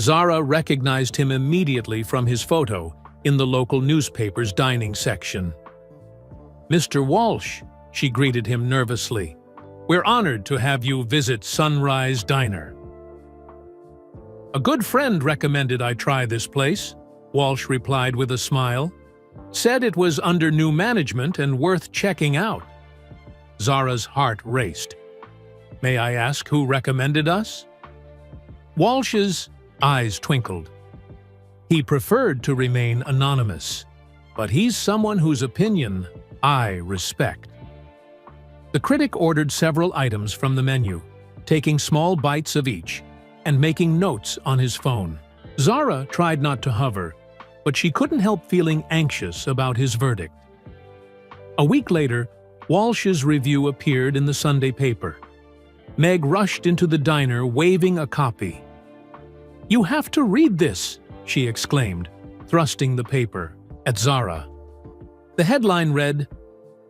Zara recognized him immediately from his photo in the local newspaper's dining section. "Mr. Walsh," she greeted him nervously, "we're honored to have you visit Sunrise Diner." "A good friend recommended I try this place," Walsh replied with a smile. "Said it was under new management and worth checking out." Zara's heart raced. "May I ask who recommended us?" Walsh's eyes twinkled. He preferred to remain anonymous. but he's someone whose opinion I respect. The critic ordered several items from the menu, taking small bites of each and making notes on his phone. Zara tried not to hover, but she couldn't help feeling anxious about his verdict. A week later, Walsh's review appeared in the Sunday paper. Meg rushed into the diner waving a copy. "You have to read this," she exclaimed, thrusting the paper at Zara. The headline read,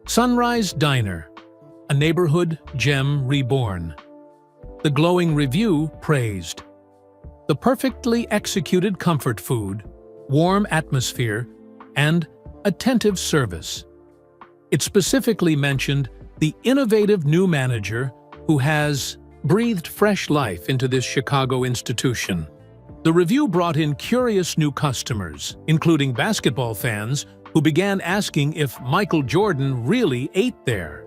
"Sunrise Diner, a neighborhood gem reborn." The glowing review praised the perfectly executed comfort food, warm atmosphere, and attentive service. It specifically mentioned the innovative new manager who has breathed fresh life into this Chicago institution. The review brought in curious new customers, including basketball fans who began asking if Michael Jordan really ate there.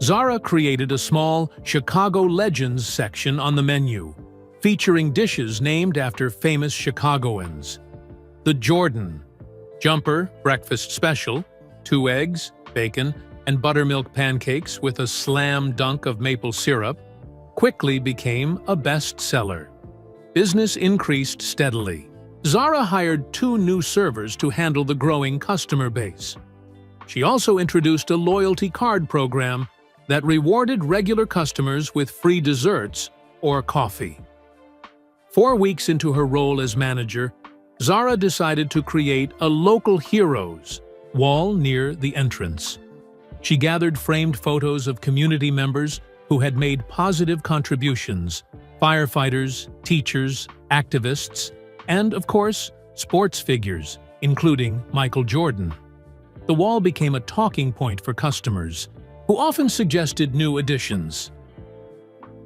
Zara created a small Chicago Legends section on the menu, featuring dishes named after famous Chicagoans. The Jordan Jumper Breakfast Special, 2 eggs, bacon, and buttermilk pancakes with a slam dunk of maple syrup, quickly became a bestseller. Business increased steadily. Zara hired 2 new servers to handle the growing customer base. She also introduced a loyalty card program that rewarded regular customers with free desserts or coffee. 4 weeks into her role as manager, Zara decided to create a local heroes wall near the entrance. She gathered framed photos of community members who had made positive contributions: firefighters, teachers, activists, and, of course, sports figures, including Michael Jordan. The wall became a talking point for customers, who often suggested new additions.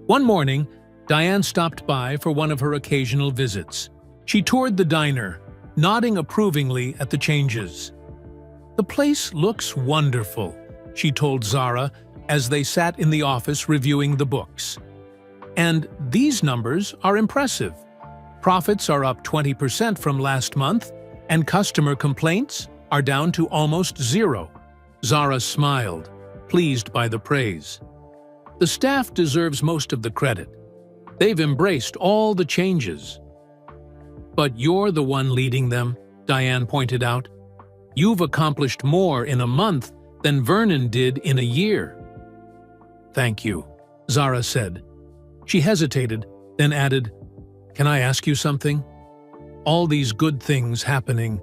One morning, Diane stopped by for one of her occasional visits. She toured the diner, nodding approvingly at the changes. "The place looks wonderful," she told Zara as they sat in the office reviewing the books. "And these numbers are impressive. Profits are up 20% from last month, and customer complaints are down to almost 0. Zara smiled, pleased by the praise. "The staff deserves most of the credit. They've embraced all the changes." "But you're the one leading them," Diane pointed out. "You've accomplished more in a month than Vernon did in a year." "Thank you," Zara said. She hesitated, then added, "Can I ask you something? All these good things happening,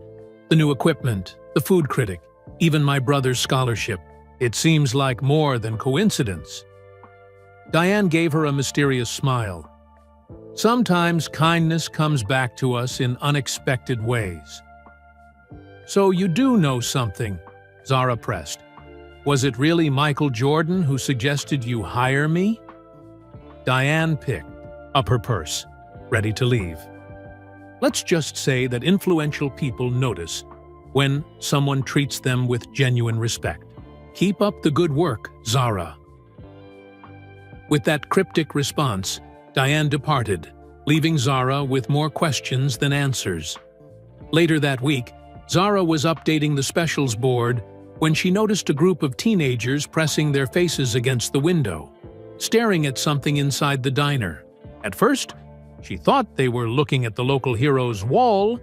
the new equipment, the food critic, even my brother's scholarship, it seems like more than coincidence." Diane gave her a mysterious smile. "Sometimes kindness comes back to us in unexpected ways." "So you do know something," Zara pressed. "Was it really Michael Jordan who suggested you hire me?" Diane picked up her purse, ready to leave. Let's just say that influential people notice when someone treats them with genuine respect. Keep up the good work, Zara. With that cryptic response, Diane departed, leaving Zara with more questions than answers. Later that week, Zara was updating the specials board when she noticed a group of teenagers pressing their faces against the window, staring at something inside the diner. At first, she thought they were looking at the local hero's wall,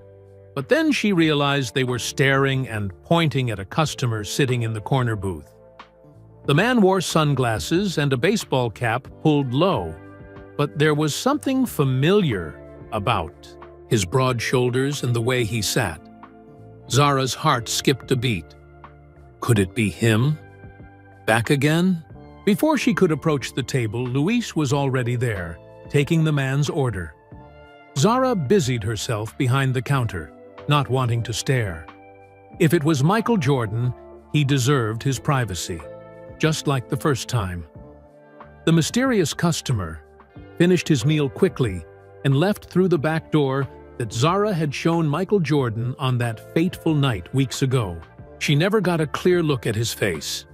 but then she realized they were staring and pointing at a customer sitting in the corner booth. The man wore sunglasses and a baseball cap pulled low, but there was something familiar about his broad shoulders and the way he sat. Zara's heart skipped a beat. Could it be him? Back again? Before she could approach the table, Luis was already there, taking the man's order. Zara busied herself behind the counter, not wanting to stare. If it was Michael Jordan, he deserved his privacy, just like the first time. The mysterious customer finished his meal quickly and left through the back door that Zara had shown Michael Jordan on that fateful night weeks ago. She never got a clear look at his face.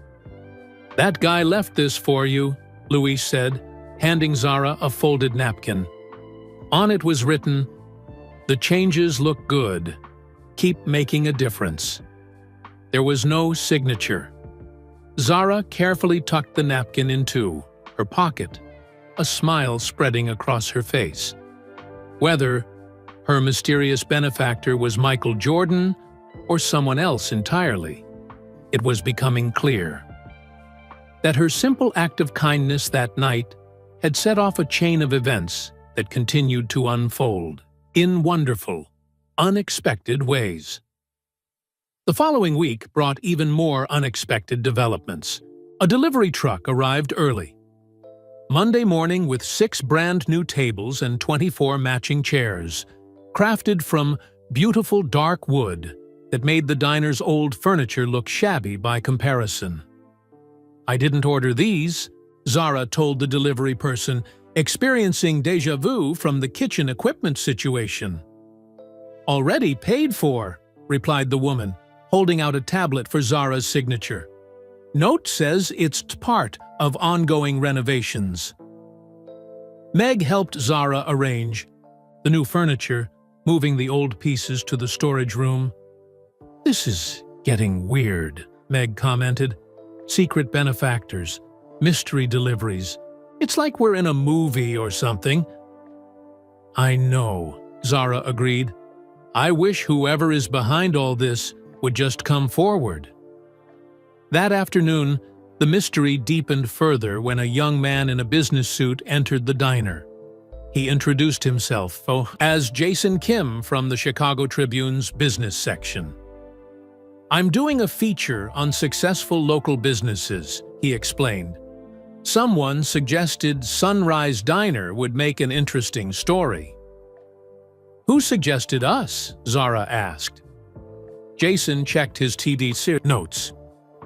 "That guy left this for you," Luis said, handing Zara a folded napkin. On it was written, "The changes look good. Keep making a difference." There was no signature. Zara carefully tucked the napkin into her pocket, a smile spreading across her face. Whether her mysterious benefactor was Michael Jordan or someone else entirely, it was becoming clear that her simple act of kindness that night had set off a chain of events that continued to unfold in wonderful, unexpected ways. The following week brought even more unexpected developments. A delivery truck arrived early Monday morning with 6 brand-new tables and 24 matching chairs, crafted from beautiful dark wood that made the diner's old furniture look shabby by comparison. "I didn't order these," Zara told the delivery person, experiencing déjà vu from the kitchen equipment situation. "Already paid for," replied the woman, holding out a tablet for Zara's signature. "Note says it's part of ongoing renovations." Meg helped Zara arrange the new furniture, moving the old pieces to the storage room. "This is getting weird," Meg commented. "Secret benefactors, mystery deliveries. It's like we're in a movie or something." "I know," Zara agreed. "I wish whoever is behind all this would just come forward." That afternoon, the mystery deepened further when a young man in a business suit entered the diner. He introduced himself as Jason Kim from the Chicago Tribune's business section. "I'm doing a feature on successful local businesses," he explained. "Someone suggested Sunrise Diner would make an interesting story." "Who suggested us?" Zara asked. Jason checked his TD notes.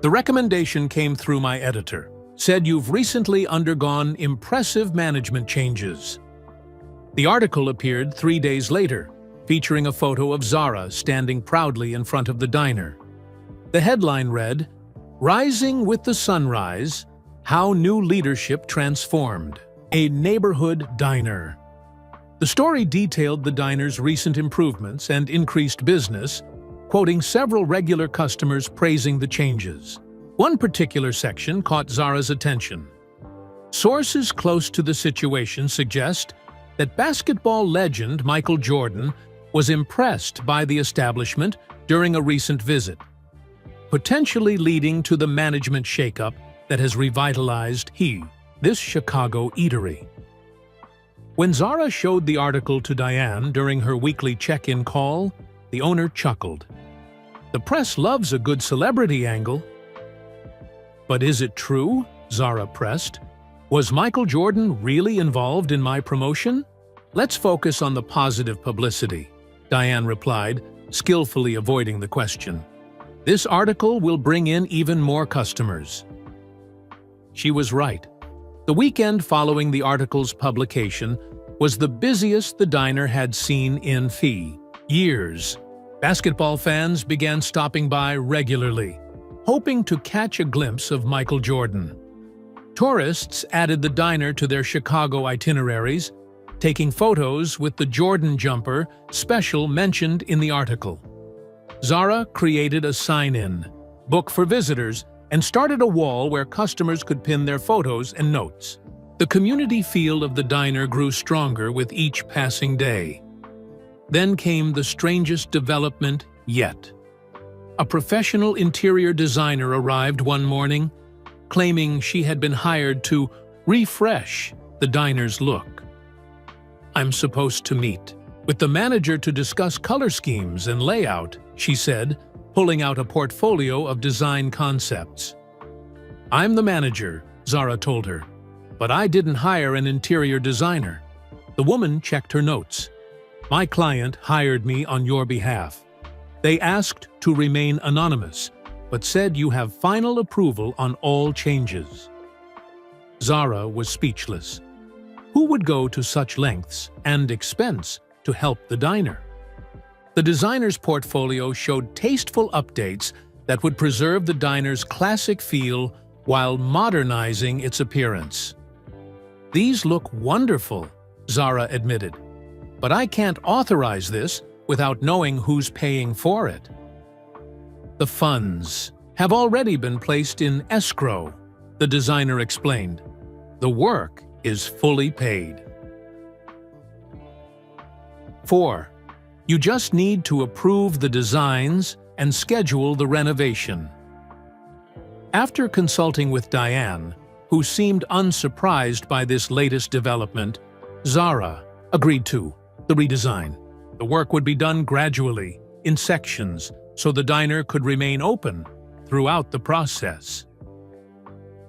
"The recommendation came through my editor. Said you've recently undergone impressive management changes." The article appeared 3 days later, featuring a photo of Zara standing proudly in front of the diner. The headline read, "Rising with the Sunrise, How New Leadership Transformed a Neighborhood Diner." The story detailed the diner's recent improvements and increased business, quoting several regular customers praising the changes. One particular section caught Zara's attention. Sources close to the situation suggest that basketball legend Michael Jordan was impressed by the establishment during a recent visit, potentially leading to the management shakeup that has revitalized this Chicago eatery. When Zara showed the article to Diane during her weekly check-in call, the owner chuckled. "The press loves a good celebrity angle." "But is it true?" Zara pressed. "Was Michael Jordan really involved in my promotion?" "Let's focus on the positive publicity," Diane replied, skillfully avoiding the question. "This article will bring in even more customers." She was right. The weekend following the article's publication was the busiest the diner had seen in years. Basketball fans began stopping by regularly, hoping to catch a glimpse of Michael Jordan. Tourists added the diner to their Chicago itineraries, taking photos with the Jordan jumper special mentioned in the article. Zara created a sign-in, book for visitors, and started a wall where customers could pin their photos and notes. The community feel of the diner grew stronger with each passing day. Then came the strangest development yet. A professional interior designer arrived one morning, claiming she had been hired to refresh the diner's look. "I'm supposed to meet with the manager to discuss color schemes and layout," she said, pulling out a portfolio of design concepts. "I'm the manager," Zara told her, "but I didn't hire an interior designer." The woman checked her notes. "My client hired me on your behalf. They asked to remain anonymous, but said you have final approval on all changes." Zara was speechless. Who would go to such lengths and expense to help the diner? The designer's portfolio showed tasteful updates that would preserve the diner's classic feel while modernizing its appearance. "These look wonderful," Zara admitted, "but I can't authorize this without knowing who's paying for it." The funds have already been placed in escrow, the designer explained. The work is fully paid. 4. You just need to approve the designs and schedule the renovation. After consulting with Diane, who seemed unsurprised by this latest development, Zara agreed to the redesign. The work would be done gradually, in sections, so the diner could remain open throughout the process.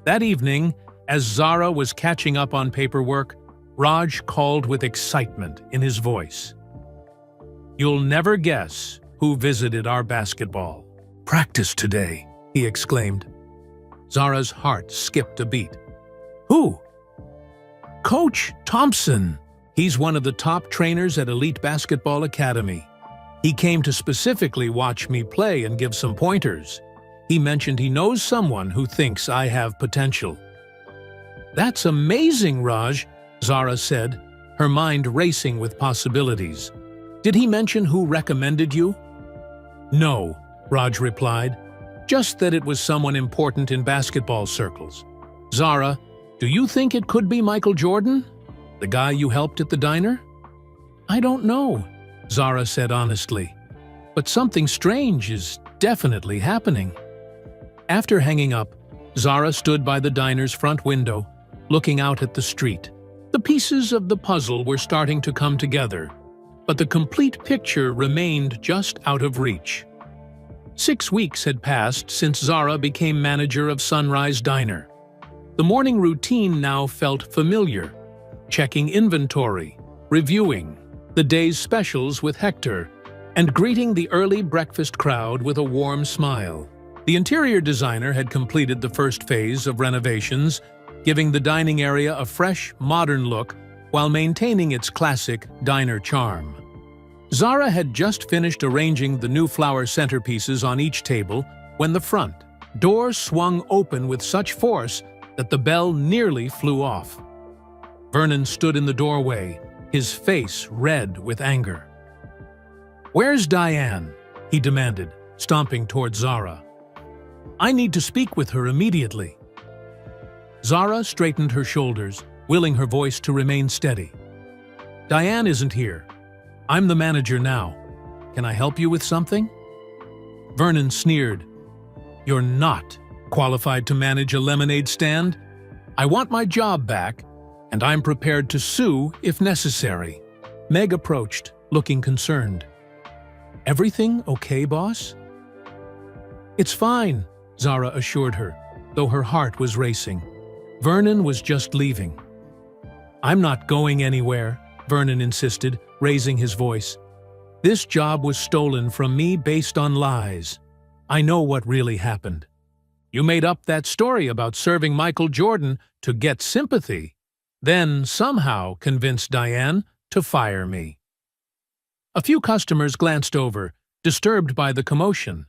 That evening, as Zara was catching up on paperwork, Raj called with excitement in his voice. "You'll never guess who visited our basketball practice today," he exclaimed. Zara's heart skipped a beat. "Who?" "Coach Thompson. He's one of the top trainers at Elite Basketball Academy. He came to specifically watch me play and give some pointers. He mentioned he knows someone who thinks I have potential." "That's amazing, Raj," Zara said, her mind racing with possibilities. "Did he mention who recommended you?" "No," Raj replied, "just that it was someone important in basketball circles." "Zara, do you think it could be Michael Jordan? The guy you helped at the diner?" "I don't know," Zara said honestly. "But something strange is definitely happening." After hanging up, Zara stood by the diner's front window, looking out at the street. The pieces of the puzzle were starting to come together, but the complete picture remained just out of reach. 6 weeks had passed since Zara became manager of Sunrise Diner. The morning routine now felt familiar, checking inventory, reviewing the day's specials with Hector, and greeting the early breakfast crowd with a warm smile. The interior designer had completed the first phase of renovations, giving the dining area a fresh, modern look while maintaining its classic diner charm. Zara had just finished arranging the new flower centerpieces on each table when the front door swung open with such force that the bell nearly flew off. Vernon stood in the doorway, his face red with anger. "Where's Diane?" he demanded, stomping toward Zara. "I need to speak with her immediately." Zara straightened her shoulders, willing her voice to remain steady. "Diane isn't here. I'm the manager now. Can I help you with something?" Vernon sneered. "You're not qualified to manage a lemonade stand. I want my job back, and I'm prepared to sue if necessary." Meg approached, looking concerned. "Everything okay, boss?" "It's fine," Zara assured her, though her heart was racing. Vernon was just leaving. "I'm not going anywhere," Vernon insisted, raising his voice. "This job was stolen from me based on lies. I know what really happened. You made up that story about serving Michael Jordan to get sympathy, then somehow convinced Diane to fire me." A few customers glanced over, disturbed by the commotion.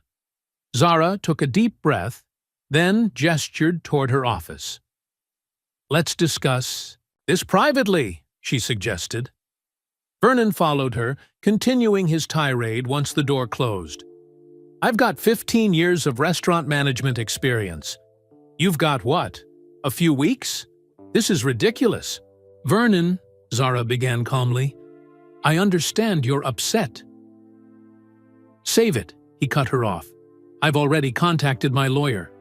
Zara took a deep breath, then gestured toward her office. "Let's discuss this privately," she suggested. Vernon followed her, continuing his tirade once the door closed. "I've got 15 years of restaurant management experience. You've got what? A few weeks? This is ridiculous." "Vernon," Zara began calmly, "I understand you're upset." "Save it," he cut her off. "I've already contacted my lawyer.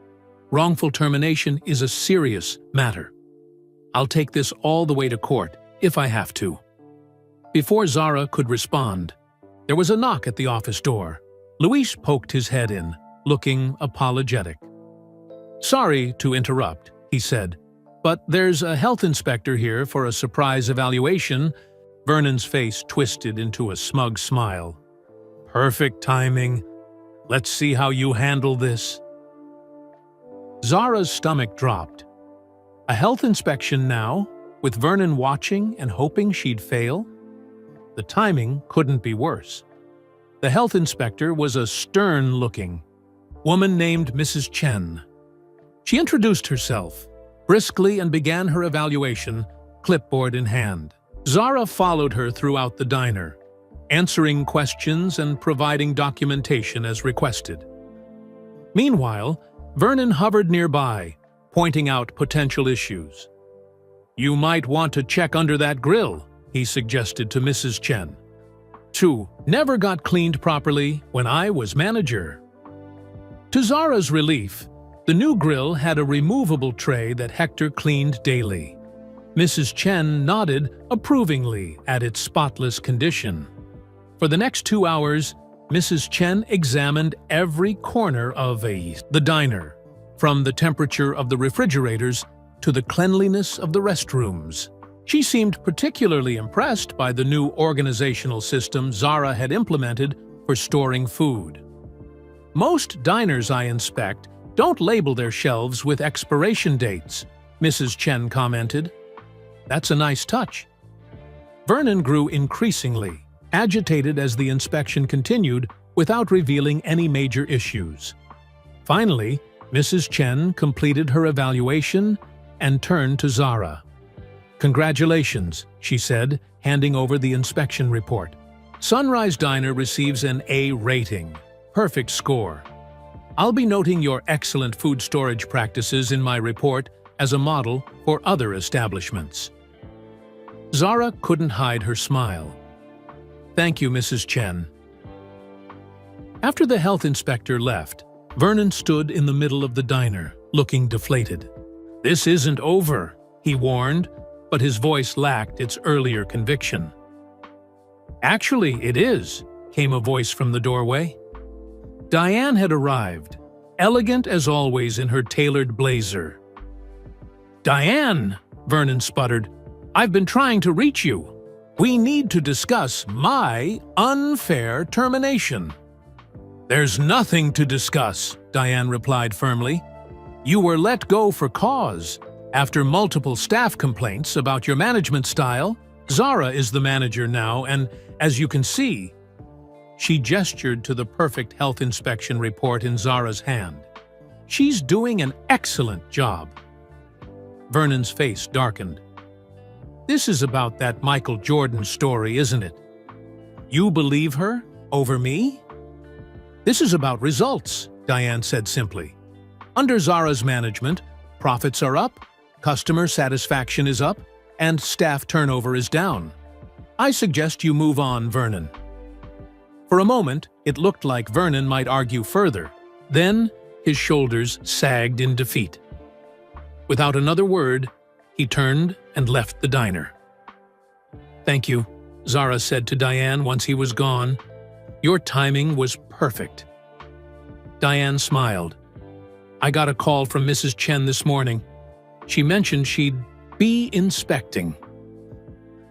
Wrongful termination is a serious matter. I'll take this all the way to court, if I have to." Before Zara could respond, there was a knock at the office door. Luis poked his head in, looking apologetic. "Sorry to interrupt," he said, "but there's a health inspector here for a surprise evaluation." Vernon's face twisted into a smug smile. "Perfect timing. Let's see how you handle this." Zara's stomach dropped. A health inspection now, with Vernon watching and hoping she'd fail? The timing couldn't be worse. The health inspector was a stern-looking woman named Mrs. Chen. She introduced herself briskly and began her evaluation, clipboard in hand. Zara followed her throughout the diner, answering questions and providing documentation as requested. Meanwhile, Vernon hovered nearby, pointing out potential issues. "You might want to check under that grill," he suggested to Mrs. Chen. "2. Never got cleaned properly when I was manager." To Zara's relief, the new grill had a removable tray that Hector cleaned daily. Mrs. Chen nodded approvingly at its spotless condition. For the next 2 hours, Mrs. Chen examined every corner of the diner, from the temperature of the refrigerators to the cleanliness of the restrooms. She seemed particularly impressed by the new organizational system Zara had implemented for storing food. "Most diners I inspect don't label their shelves with expiration dates," Mrs. Chen commented. "That's a nice touch." Vernon grew increasingly agitated as the inspection continued without revealing any major issues. Finally, Mrs. Chen completed her evaluation and turned to Zara. "Congratulations," she said, handing over the inspection report. "Sunrise Diner receives an A rating. Perfect score. I'll be noting your excellent food storage practices in my report as a model for other establishments." Zara couldn't hide her smile. "Thank you, Mrs. Chen." After the health inspector left, Vernon stood in the middle of the diner, looking deflated. "This isn't over," he warned, but his voice lacked its earlier conviction. "Actually, it is," came a voice from the doorway. Diane had arrived, elegant as always in her tailored blazer. "Diane," Vernon sputtered, "I've been trying to reach you. We need to discuss my unfair termination." "There's nothing to discuss," Diane replied firmly. "You were let go for cause. After multiple staff complaints about your management style, Zara is the manager now, and as you can see..." She gestured to the perfect health inspection report in Zara's hand. "She's doing an excellent job." Vernon's face darkened. "This is about that Michael Jordan story, isn't it? You believe her over me?" "This is about results," Diane said simply. "Under Zara's management, profits are up, customer satisfaction is up, and staff turnover is down. I suggest you move on, Vernon." For a moment, it looked like Vernon might argue further. Then, his shoulders sagged in defeat. Without another word, he turned and left the diner. "Thank you," Zara said to Diane once he was gone. "Your timing was perfect." Diane smiled. "I got a call from Mrs. Chen this morning. She mentioned she'd be inspecting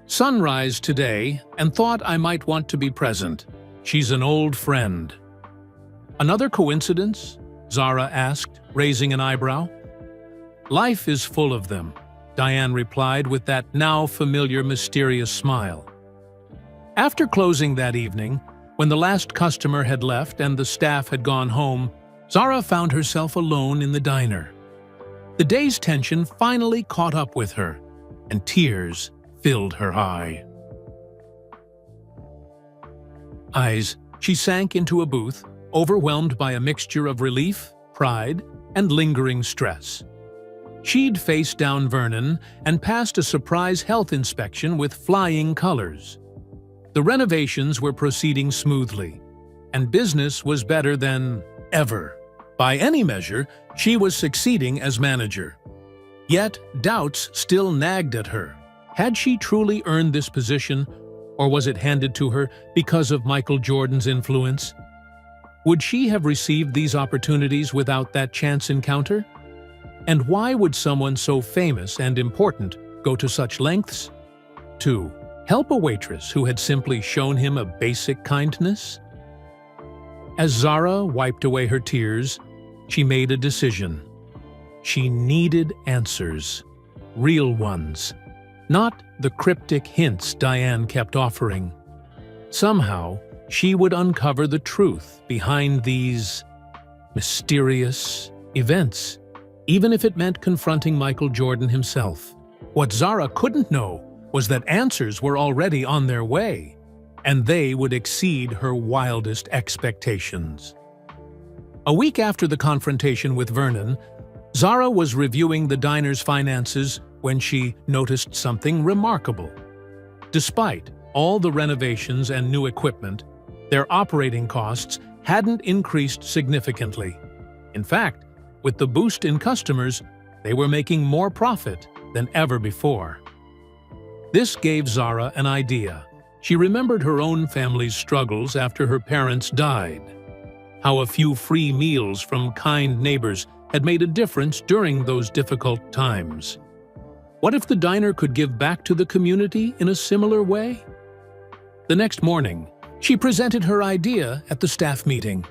Sunrise today and thought I might want to be present. She's an old friend." "Another coincidence?" Zara asked, raising an eyebrow. "Life is full of them," Diane replied with that now familiar mysterious smile. After closing that evening, when the last customer had left and the staff had gone home, Zara found herself alone in the diner. The day's tension finally caught up with her, and tears filled her eyes. She sank into a booth, overwhelmed by a mixture of relief, pride, and lingering stress. She'd faced down Vernon and passed a surprise health inspection with flying colors. The renovations were proceeding smoothly, and business was better than ever. By any measure, she was succeeding as manager. Yet, doubts still nagged at her. Had she truly earned this position, or was it handed to her because of Michael Jordan's influence? Would she have received these opportunities without that chance encounter? And why would someone so famous and important go to such lengths? To help a waitress who had simply shown him a basic kindness? As Zara wiped away her tears, she made a decision. She needed answers, real ones, not the cryptic hints Diane kept offering. Somehow, she would uncover the truth behind these mysterious events, even if it meant confronting Michael Jordan himself. What Zara couldn't know was that answers were already on their way, and they would exceed her wildest expectations. A week after the confrontation with Vernon, Zara was reviewing the diner's finances when she noticed something remarkable. Despite all the renovations and new equipment, their operating costs hadn't increased significantly. In fact, with the boost in customers, they were making more profit than ever before. This gave Zara an idea. She remembered her own family's struggles after her parents died, how a few free meals from kind neighbors had made a difference during those difficult times. What if the diner could give back to the community in a similar way? The next morning, she presented her idea at the staff meeting.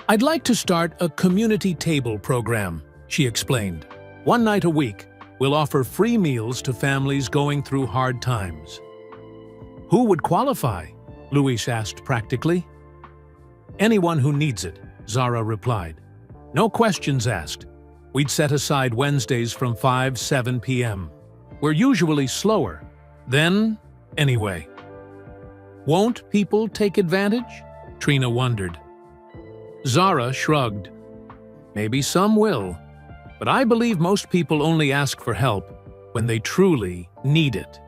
"I'd like to start a community table program," she explained. "One night a week, we'll offer free meals to families going through hard times." "Who would qualify?" Luis asked practically. "Anyone who needs it," Zara replied. "No questions asked. We'd set aside Wednesdays from 5–7 p.m. We're usually slower. Then, anyway." "Won't people take advantage?" Trina wondered. Zara shrugged. "Maybe some will, but I believe most people only ask for help when they truly need it."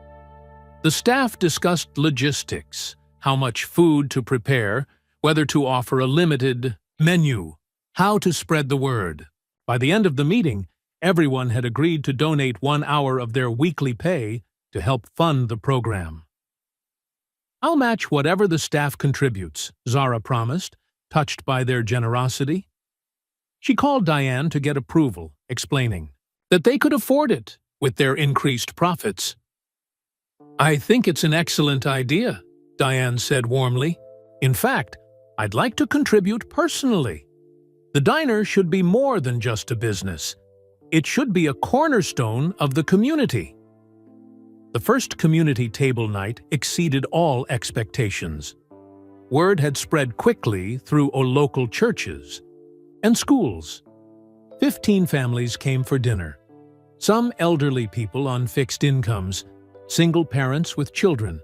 The staff discussed logistics, how much food to prepare, whether to offer a limited menu, how to spread the word. By the end of the meeting, everyone had agreed to donate 1 hour of their weekly pay to help fund the program. "I'll match whatever the staff contributes," Zara promised, touched by their generosity. She called Diane to get approval, explaining that they could afford it with their increased profits. "I think it's an excellent idea," Diane said warmly. "In fact, I'd like to contribute personally. The diner should be more than just a business. It should be a cornerstone of the community." The first community table night exceeded all expectations. Word had spread quickly through local churches and schools. 15 families came for dinner. Some elderly people on fixed incomes, single parents with children,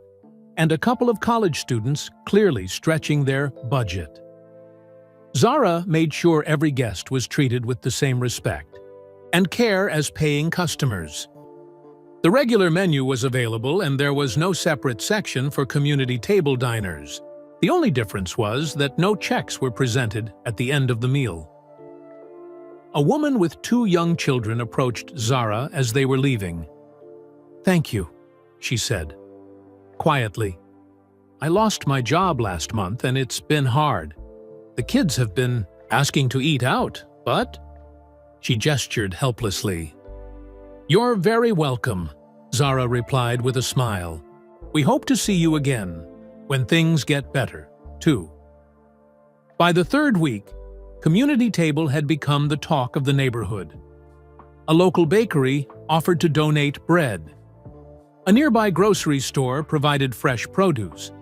and a couple of college students clearly stretching their budget. Zara made sure every guest was treated with the same respect and care as paying customers. The regular menu was available, and there was no separate section for community table diners. The only difference was that no checks were presented at the end of the meal. A woman with 2 young children approached Zara as they were leaving. "Thank you," she said. Quietly, "I lost my job last month and it's been hard. The kids have been asking to eat out, but—" She gestured helplessly. "You're very welcome," Zara replied with a smile. "We hope to see you again, when things get better, too." By the 3rd week, Community Table had become the talk of the neighborhood. A local bakery offered to donate bread. A nearby grocery store provided fresh produce.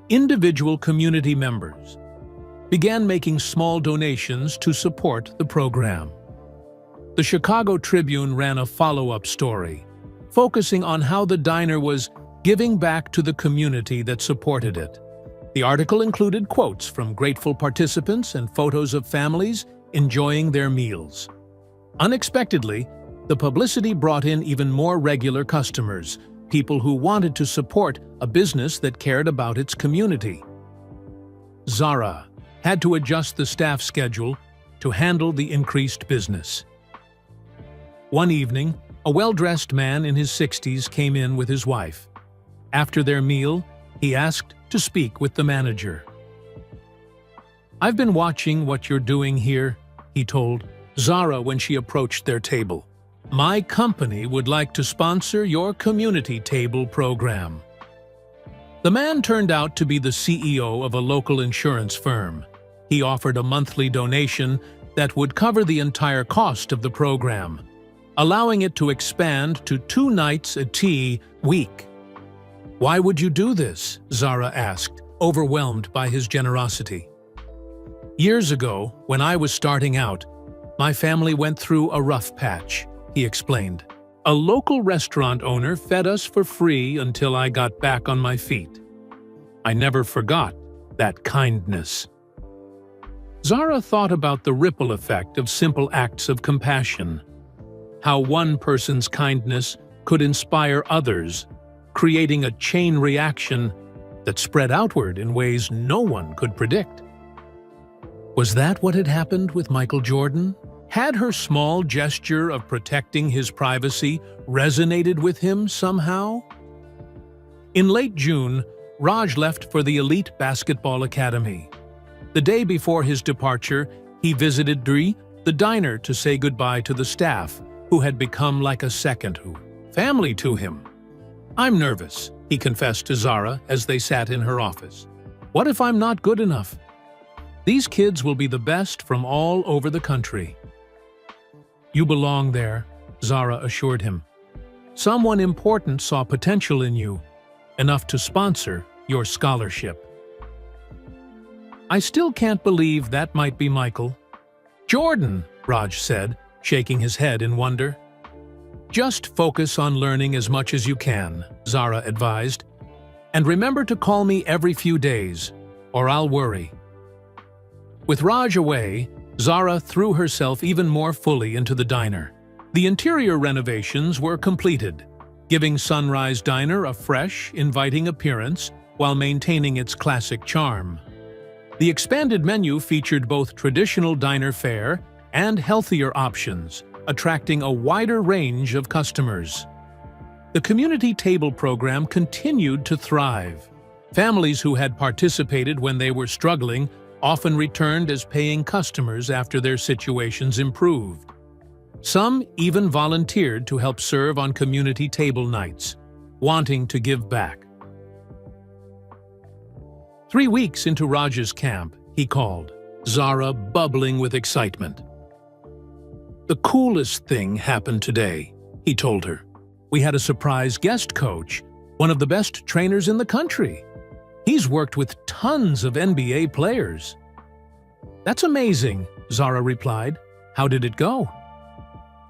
Individual community members began making small donations to support the program. The Chicago Tribune ran a follow-up story, focusing on how the diner was giving back to the community that supported it. The article included quotes from grateful participants and photos of families enjoying their meals. Unexpectedly, the publicity brought in even more regular customers, people who wanted to support a business that cared about its community. Zara had to adjust the staff schedule to handle the increased business. One evening, a well-dressed man in his 60s came in with his wife. After their meal, he asked to speak with the manager. "I've been watching what you're doing here," he told Zara when she approached their table. "My company would like to sponsor your community table program." The man turned out to be the CEO of a local insurance firm. He offered a monthly donation that would cover the entire cost of the program, allowing it to expand to 2 nights a tea week. "Why would you do this?" Zara asked, overwhelmed by his generosity. "Years ago, when I was starting out, my family went through a rough patch," he explained. "A local restaurant owner fed us for free until I got back on my feet. I never forgot that kindness." Zara thought about the ripple effect of simple acts of compassion, how one person's kindness could inspire others, creating a chain reaction that spread outward in ways no one could predict. Was that what had happened with Michael Jordan? Had her small gesture of protecting his privacy resonated with him somehow? In late June, Raj left for the elite basketball academy. The day before his departure, he visited the diner to say goodbye to the staff, who had become like a second family to him. "I'm nervous," he confessed to Zara as they sat in her office. "What if I'm not good enough? These kids will be the best from all over the country." "You belong there," Zara assured him. "Someone important saw potential in you, enough to sponsor your scholarship." "I still can't believe that might be Michael." "Jordan," Raj said, shaking his head in wonder. "Just focus on learning as much as you can," Zara advised. "And remember to call me every few days, or I'll worry." With Raj away, Zara threw herself even more fully into the diner. The interior renovations were completed, giving Sunrise Diner a fresh, inviting appearance while maintaining its classic charm. The expanded menu featured both traditional diner fare and healthier options, attracting a wider range of customers. The community table program continued to thrive. Families who had participated when they were struggling often returned as paying customers after their situations improved. Some even volunteered to help serve on community table nights, wanting to give back. 3 weeks into Raj's camp, he called, Zara bubbling with excitement. "The coolest thing happened today," he told her. "We had a surprise guest coach, one of the best trainers in the country. He's worked with tons of NBA players." "That's amazing," Zara replied. "How did it go?"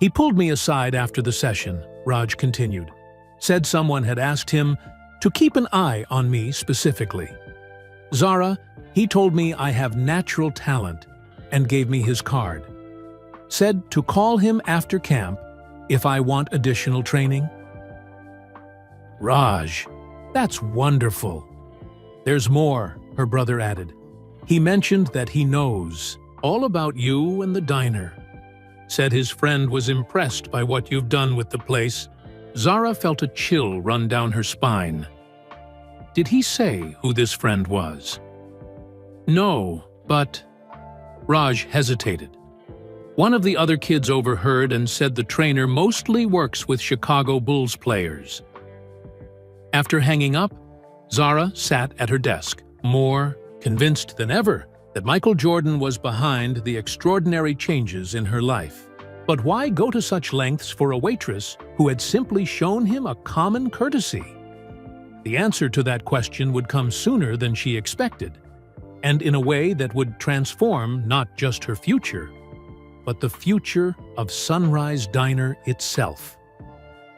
"He pulled me aside after the session," Raj continued. "Said someone had asked him to keep an eye on me specifically. Zara, he told me I have natural talent and gave me his card. Said to call him after camp if I want additional training." "Raj, that's wonderful." "There's more," her brother added. "He mentioned that he knows all about you and the diner. Said his friend was impressed by what you've done with the place." Zara felt a chill run down her spine. Did he say who this friend was? "No, but—" Raj hesitated. "One of the other kids overheard and said the trainer mostly works with Chicago Bulls players." After hanging up, Zara sat at her desk, more convinced than ever that Michael Jordan was behind the extraordinary changes in her life. But why go to such lengths for a waitress who had simply shown him a common courtesy? The answer to that question would come sooner than she expected, and in a way that would transform not just her future, but the future of Sunrise Diner itself.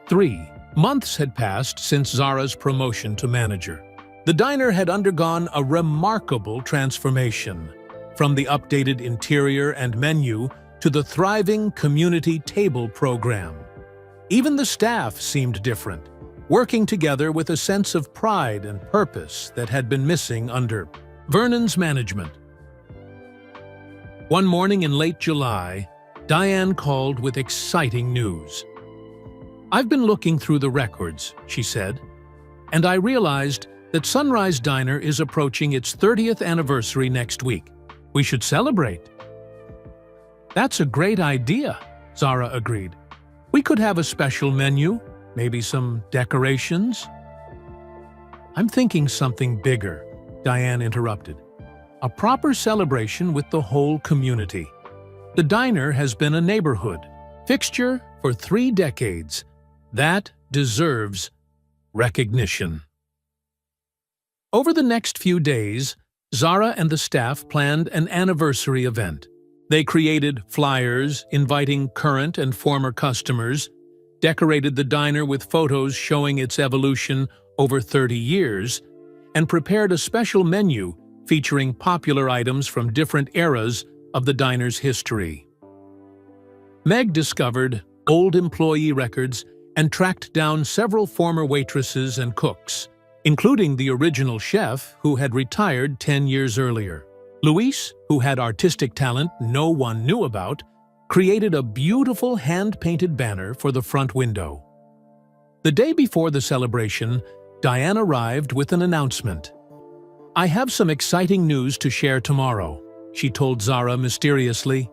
3 months had passed since Zara's promotion to manager. The diner had undergone a remarkable transformation, from the updated interior and menu to the thriving community table program. Even the staff seemed different, working together with a sense of pride and purpose that had been missing under Vernon's management. One morning in late July, Diane called with exciting news. "I've been looking through the records," she said, "and I realized that Sunrise Diner is approaching its 30th anniversary next week. We should celebrate." "That's a great idea," Zara agreed. "We could have a special menu, maybe some decorations." "I'm thinking something bigger," Diane interrupted. "A proper celebration with the whole community. The diner has been a neighborhood fixture for 3 decades. That deserves recognition." Over the next few days, Zara and the staff planned an anniversary event. They created flyers inviting current and former customers, decorated the diner with photos showing its evolution over 30 years, and prepared a special menu featuring popular items from different eras of the diner's history. Meg discovered old employee records and tracked down several former waitresses and cooks, including the original chef who had retired 10 years earlier. Luis, who had artistic talent no one knew about, created a beautiful hand-painted banner for the front window. The day before the celebration, Diane arrived with an announcement. "I have some exciting news to share tomorrow," she told Zara mysteriously.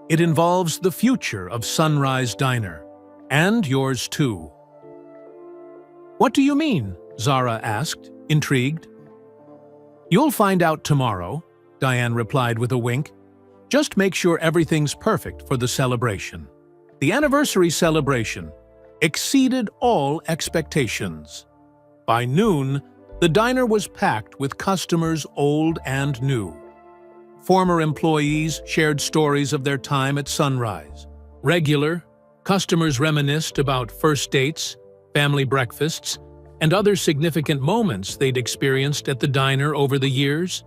"It involves the future of Sunrise Diner, and yours too." "What do you mean?" Zara asked, intrigued. "You'll find out tomorrow," Diane replied with a wink. "Just make sure everything's perfect for the celebration." The anniversary celebration exceeded all expectations. By noon, the diner was packed with customers old and new. Former employees shared stories of their time at Sunrise. Regular customers reminisced about first dates, family breakfasts, and other significant moments they'd experienced at the diner over the years.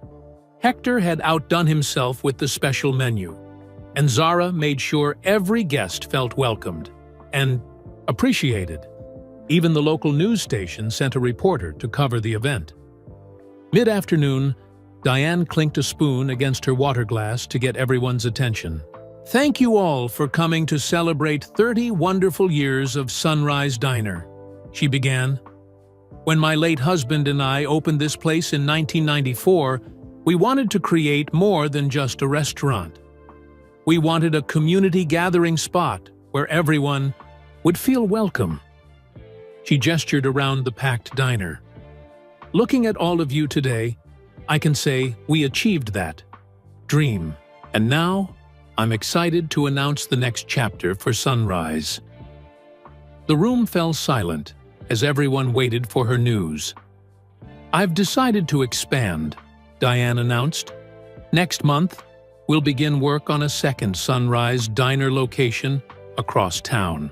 Hector had outdone himself with the special menu, and Zara made sure every guest felt welcomed and appreciated. Even the local news station sent a reporter to cover the event. Mid-afternoon, Diane clinked a spoon against her water glass to get everyone's attention. "Thank you all for coming to celebrate 30 wonderful years of Sunrise Diner," she began. "When my late husband and I opened this place in 1994, we wanted to create more than just a restaurant. We wanted a community gathering spot where everyone would feel welcome." She gestured around the packed diner. "Looking at all of you today, I can say we achieved that dream. And now, I'm excited to announce the next chapter for Sunrise." The room fell silent as everyone waited for her news. "I've decided to expand," Diane announced. "Next month, we'll begin work on a second Sunrise Diner location across town."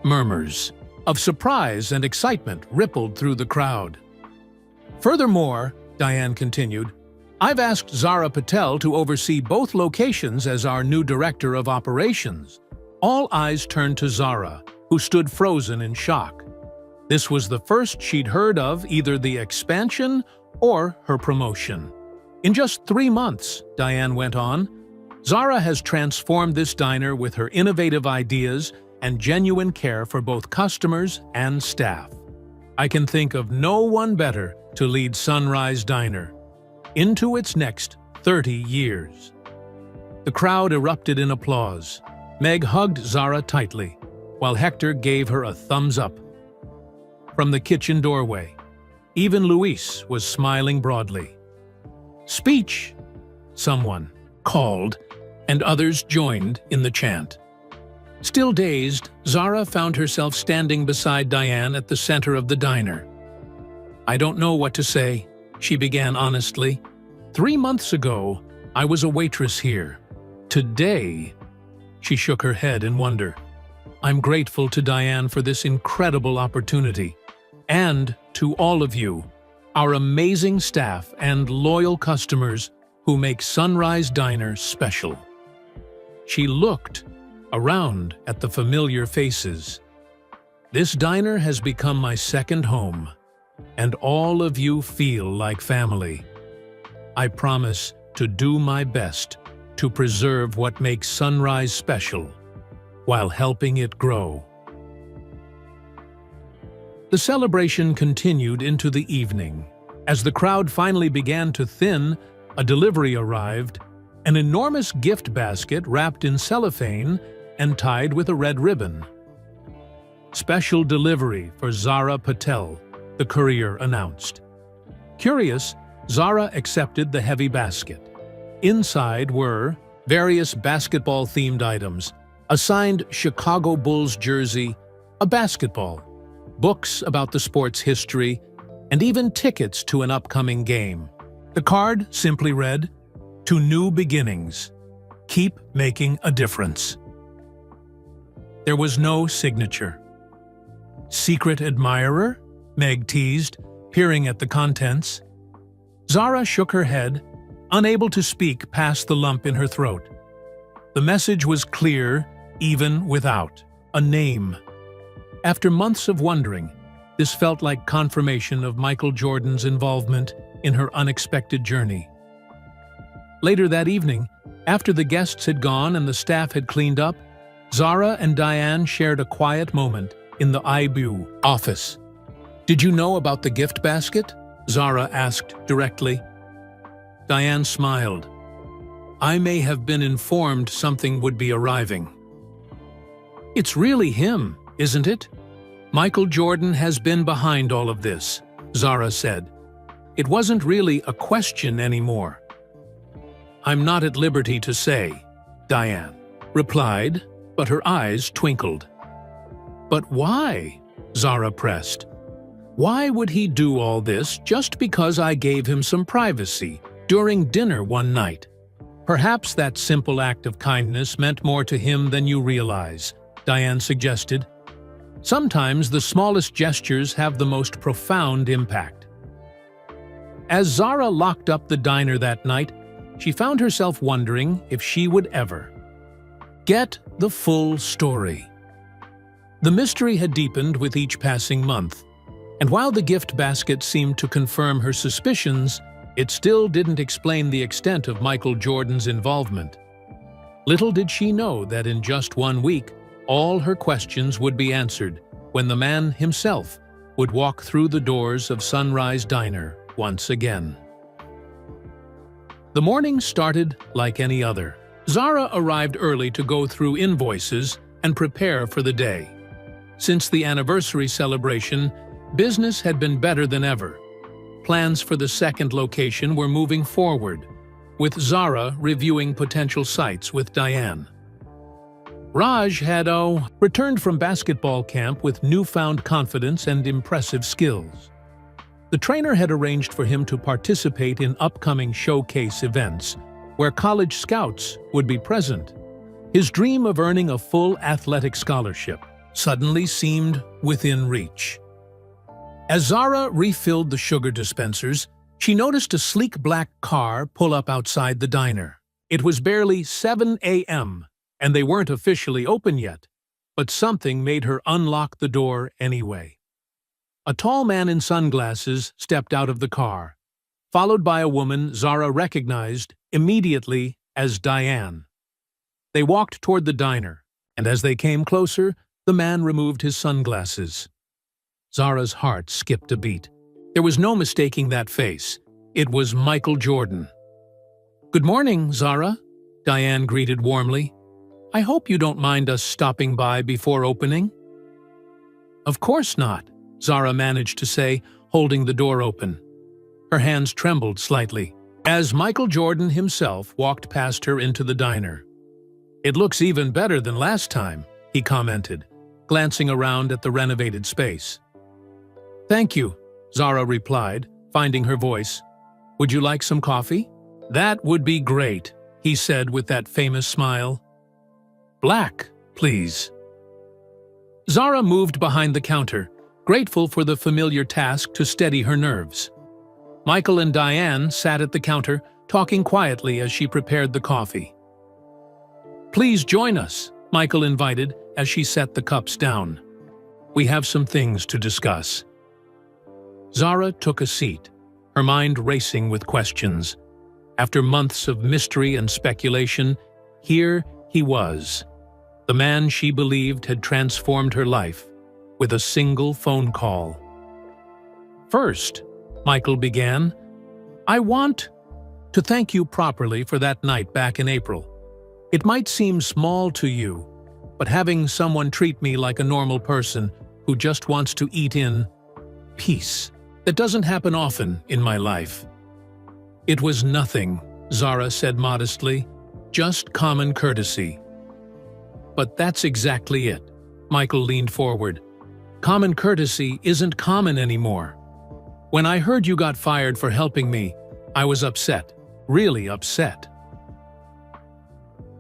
Murmurs of surprise and excitement rippled through the crowd. "Furthermore," Diane continued, "I've asked Zara Patel to oversee both locations as our new director of operations." All eyes turned to Zara, who stood frozen in shock. This was the first she'd heard of either the expansion or her promotion. "In just 3 months," Diane went on, "Zara has transformed this diner with her innovative ideas and genuine care for both customers and staff. I can think of no one better to lead Sunrise Diner into its next 30 years." The crowd erupted in applause. Meg hugged Zara tightly, while Hector gave her a thumbs up. From the kitchen doorway, even Luis was smiling broadly. "Speech!" someone called, and others joined in the chant. Still dazed, Zara found herself standing beside Diane at the center of the diner. "I don't know what to say," she began honestly. 3 months ago, I was a waitress here. Today," she shook her head in wonder, "I'm grateful to Diane for this incredible opportunity, and to all of you, our amazing staff and loyal customers who make Sunrise Diner special." She looked around at the familiar faces. "This diner has become my second home, and all of you feel like family. I promise to do my best to preserve what makes Sunrise special, while helping it grow." The celebration continued into the evening. As the crowd finally began to thin, a delivery arrived, an enormous gift basket wrapped in cellophane and tied with a red ribbon. "Special delivery for Zara Patel," the courier announced. Curious, Zara accepted the heavy basket. Inside were various basketball-themed items, a signed Chicago Bulls jersey, a basketball, books about the sport's history, and even tickets to an upcoming game. The card simply read, "To new beginnings. Keep making a difference." There was no signature. "Secret admirer?" Meg teased, peering at the contents. Zara shook her head, unable to speak past the lump in her throat. The message was clear, even without a name. After months of wondering, this felt like confirmation of Michael Jordan's involvement in her unexpected journey. Later that evening, after the guests had gone and the staff had cleaned up, Zara and Diane shared a quiet moment in the IBU office. "Did you know about the gift basket?" Zara asked directly. Diane smiled. "I may have been informed something would be arriving." "It's really him, isn't it? Michael Jordan has been behind all of this," Zara said. "It wasn't really a question anymore." "I'm not at liberty to say," Diane replied, but her eyes twinkled. "But why?" Zara pressed. "Why would he do all this just because I gave him some privacy during dinner one night? Perhaps that simple act of kindness meant more to him than you realize," Diane suggested. "Sometimes the smallest gestures have the most profound impact." As Zara locked up the diner that night, she found herself wondering if she would ever get the full story. The mystery had deepened with each passing month, and while the gift basket seemed to confirm her suspicions, it still didn't explain the extent of Michael Jordan's involvement. Little did she know that in just 1 week, all her questions would be answered when the man himself would walk through the doors of Sunrise Diner once again. The morning started like any other. Zara arrived early to go through invoices and prepare for the day. Since the anniversary celebration, business had been better than ever. Plans for the second location were moving forward, with Zara reviewing potential sites with Diane. Raj had returned from basketball camp with newfound confidence and impressive skills. The trainer had arranged for him to participate in upcoming showcase events, where college scouts would be present. His dream of earning a full athletic scholarship suddenly seemed within reach. As Zara refilled the sugar dispensers, she noticed a sleek black car pull up outside the diner. It was barely 7 a.m., and they weren't officially open yet, but something made her unlock the door anyway. A tall man in sunglasses stepped out of the car, followed by a woman Zara recognized immediately as Diane. They walked toward the diner, and as they came closer, the man removed his sunglasses. Zara's heart skipped a beat. There was no mistaking that face. It was Michael Jordan. "Good morning, Zara," Diane greeted warmly. "I hope you don't mind us stopping by before opening." "Of course not," Zara managed to say, holding the door open. Her hands trembled slightly as Michael Jordan himself walked past her into the diner. "It looks even better than last time," he commented, glancing around at the renovated space. "Thank you," Zara replied, finding her voice. "Would you like some coffee?" "That would be great," he said with that famous smile. "Black, please." Zara moved behind the counter, grateful for the familiar task to steady her nerves. Michael and Diane sat at the counter, talking quietly as she prepared the coffee. "Please join us," Michael invited as she set the cups down. "We have some things to discuss." Zara took a seat, her mind racing with questions. After months of mystery and speculation, here he was, the man she believed had transformed her life, with a single phone call. "First," Michael began, "I want to thank you properly for that night back in April. It might seem small to you, but having someone treat me like a normal person who just wants to eat in peace, that doesn't happen often in my life." "It was nothing," Zara said modestly, "just common courtesy." "But that's exactly it," Michael leaned forward. "Common courtesy isn't common anymore. When I heard you got fired for helping me, I was upset, really upset."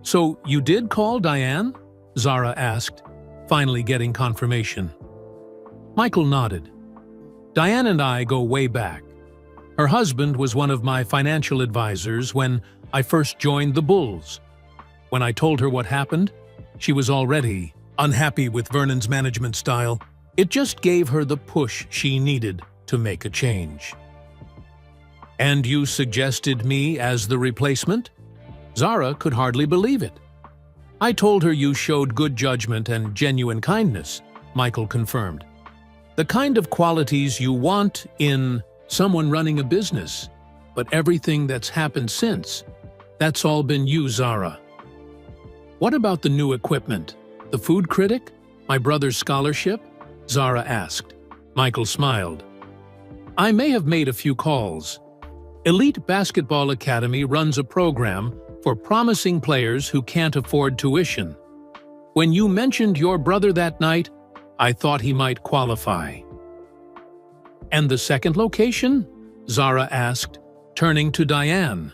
"So you did call Diane?" Zara asked, finally getting confirmation. Michael nodded. "Diane and I go way back. Her husband was one of my financial advisors when I first joined the Bulls. When I told her what happened, she was already unhappy with Vernon's management style. It just gave her the push she needed to make a change. And you suggested me as the replacement? Zara could hardly believe it. I told her you showed good judgment and genuine kindness, Michael confirmed. The kind of qualities you want in someone running a business. But everything that's happened since, that's all been you, Zara. What about the new equipment? The food critic? My brother's scholarship? Zara asked. Michael smiled. I may have made a few calls. Elite Basketball Academy runs a program for promising players who can't afford tuition. When you mentioned your brother that night, I thought he might qualify. And the second location? Zara asked, turning to Diane.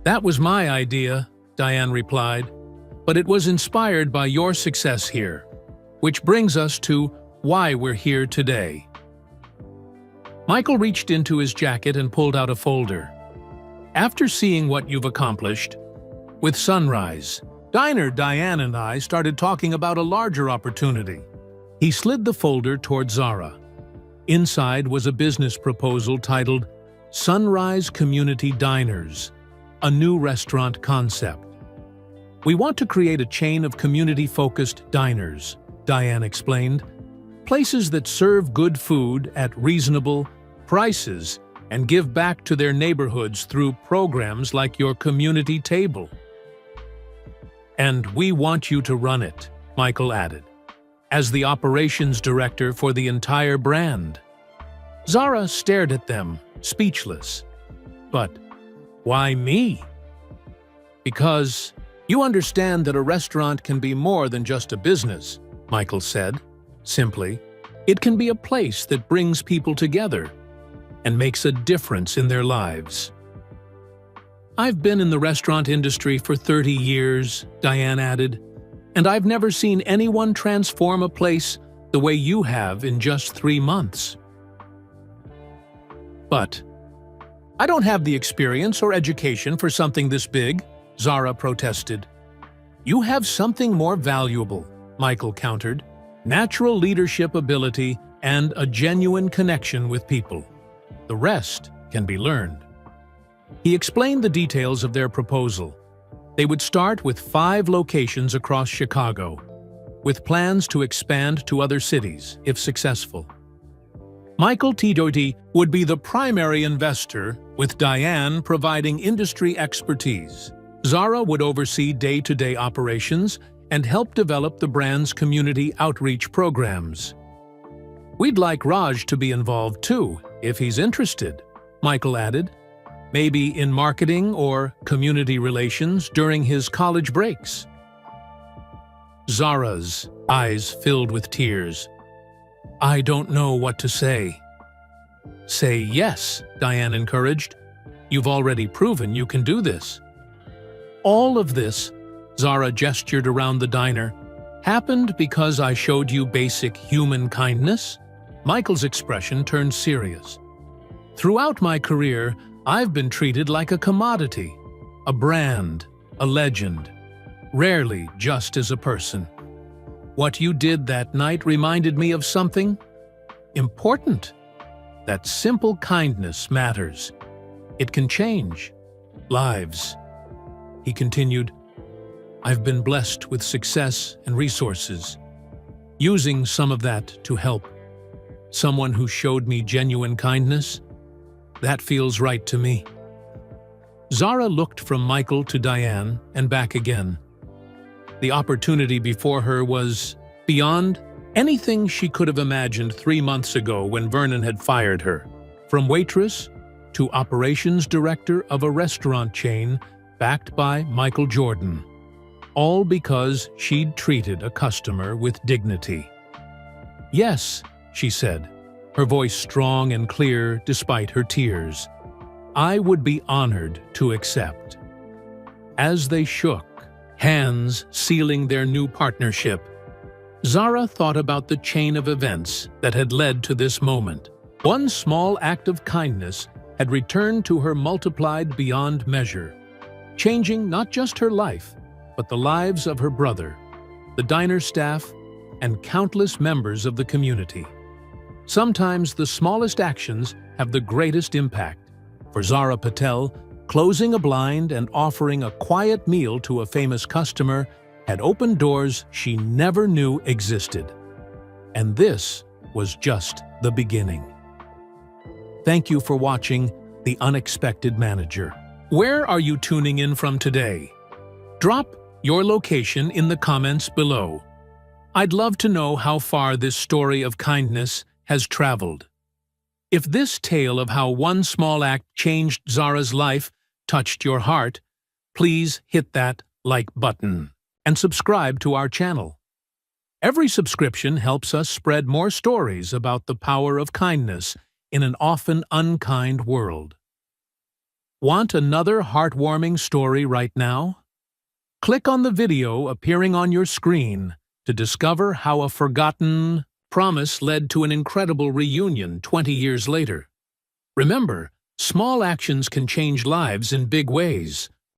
That was my idea, Diane replied, but it was inspired by your success here, which brings us to why we're here today. Michael reached into his jacket and pulled out a folder. After seeing what you've accomplished, with Sunrise Diner, Diane and I started talking about a larger opportunity. He slid the folder toward Zara. Inside was a business proposal titled Sunrise Community Diners, a new restaurant concept. We want to create a chain of community-focused diners, Diane explained, places that serve good food at reasonable prices and give back to their neighborhoods through programs like your community table. And we want you to run it, Michael added, as the operations director for the entire brand. Zara stared at them, speechless. But why me? Because you understand that a restaurant can be more than just a business, Michael said, simply. It can be a place that brings people together and makes a difference in their lives. I've been in the restaurant industry for 30 years, Diane added, and I've never seen anyone transform a place the way you have in just 3 months. But I don't have the experience or education for something this big, Zara protested. You have something more valuable, Michael countered, natural leadership ability and a genuine connection with people. The rest can be learned. He explained the details of their proposal. They would start with 5 locations across Chicago, with plans to expand to other cities if successful. Michael T. Doherty would be the primary investor, with Diane providing industry expertise. Zara would oversee day-to-day operations and help develop the brand's community outreach programs. We'd like Raj to be involved too, if he's interested, Michael added, maybe in marketing or community relations during his college breaks. Zara's eyes filled with tears. I don't know what to say. Say yes, Diane encouraged. You've already proven you can do this. All of this, Zara gestured around the diner, happened because I showed you basic human kindness? Michael's expression turned serious. Throughout my career, I've been treated like a commodity, a brand, a legend, rarely just as a person. What you did that night reminded me of something important. That simple kindness matters. It can change lives. He continued, I've been blessed with success and resources, using some of that to help. Someone who showed me genuine kindness, that feels right to me. Zara looked from Michael to Diane and back again. The opportunity before her was beyond anything she could have imagined 3 months ago when Vernon had fired her. From waitress to operations director of a restaurant chain backed by Michael Jordan. All because she'd treated a customer with dignity. Yes, she said, her voice strong and clear despite her tears. I would be honored to accept. As they shook, hands sealing their new partnership, Zara thought about the chain of events that had led to this moment. One small act of kindness had returned to her multiplied beyond measure, changing not just her life, but the lives of her brother, the diner staff, and countless members of the community. Sometimes the smallest actions have the greatest impact. For Zara Patel, closing a blind and offering a quiet meal to a famous customer had opened doors she never knew existed. And this was just the beginning. Thank you for watching The Unexpected Manager. Where are you tuning in from today? Drop your location in the comments below. I'd love to know how far this story of kindness has traveled. If this tale of how one small act changed Zara's life touched your heart, please hit that like button and subscribe to our channel. Every subscription helps us spread more stories about the power of kindness in an often unkind world. Want another heartwarming story right now? Click on the video appearing on your screen to discover how a forgotten promise led to an incredible reunion 20 years later. Remember, small actions can change lives in big ways.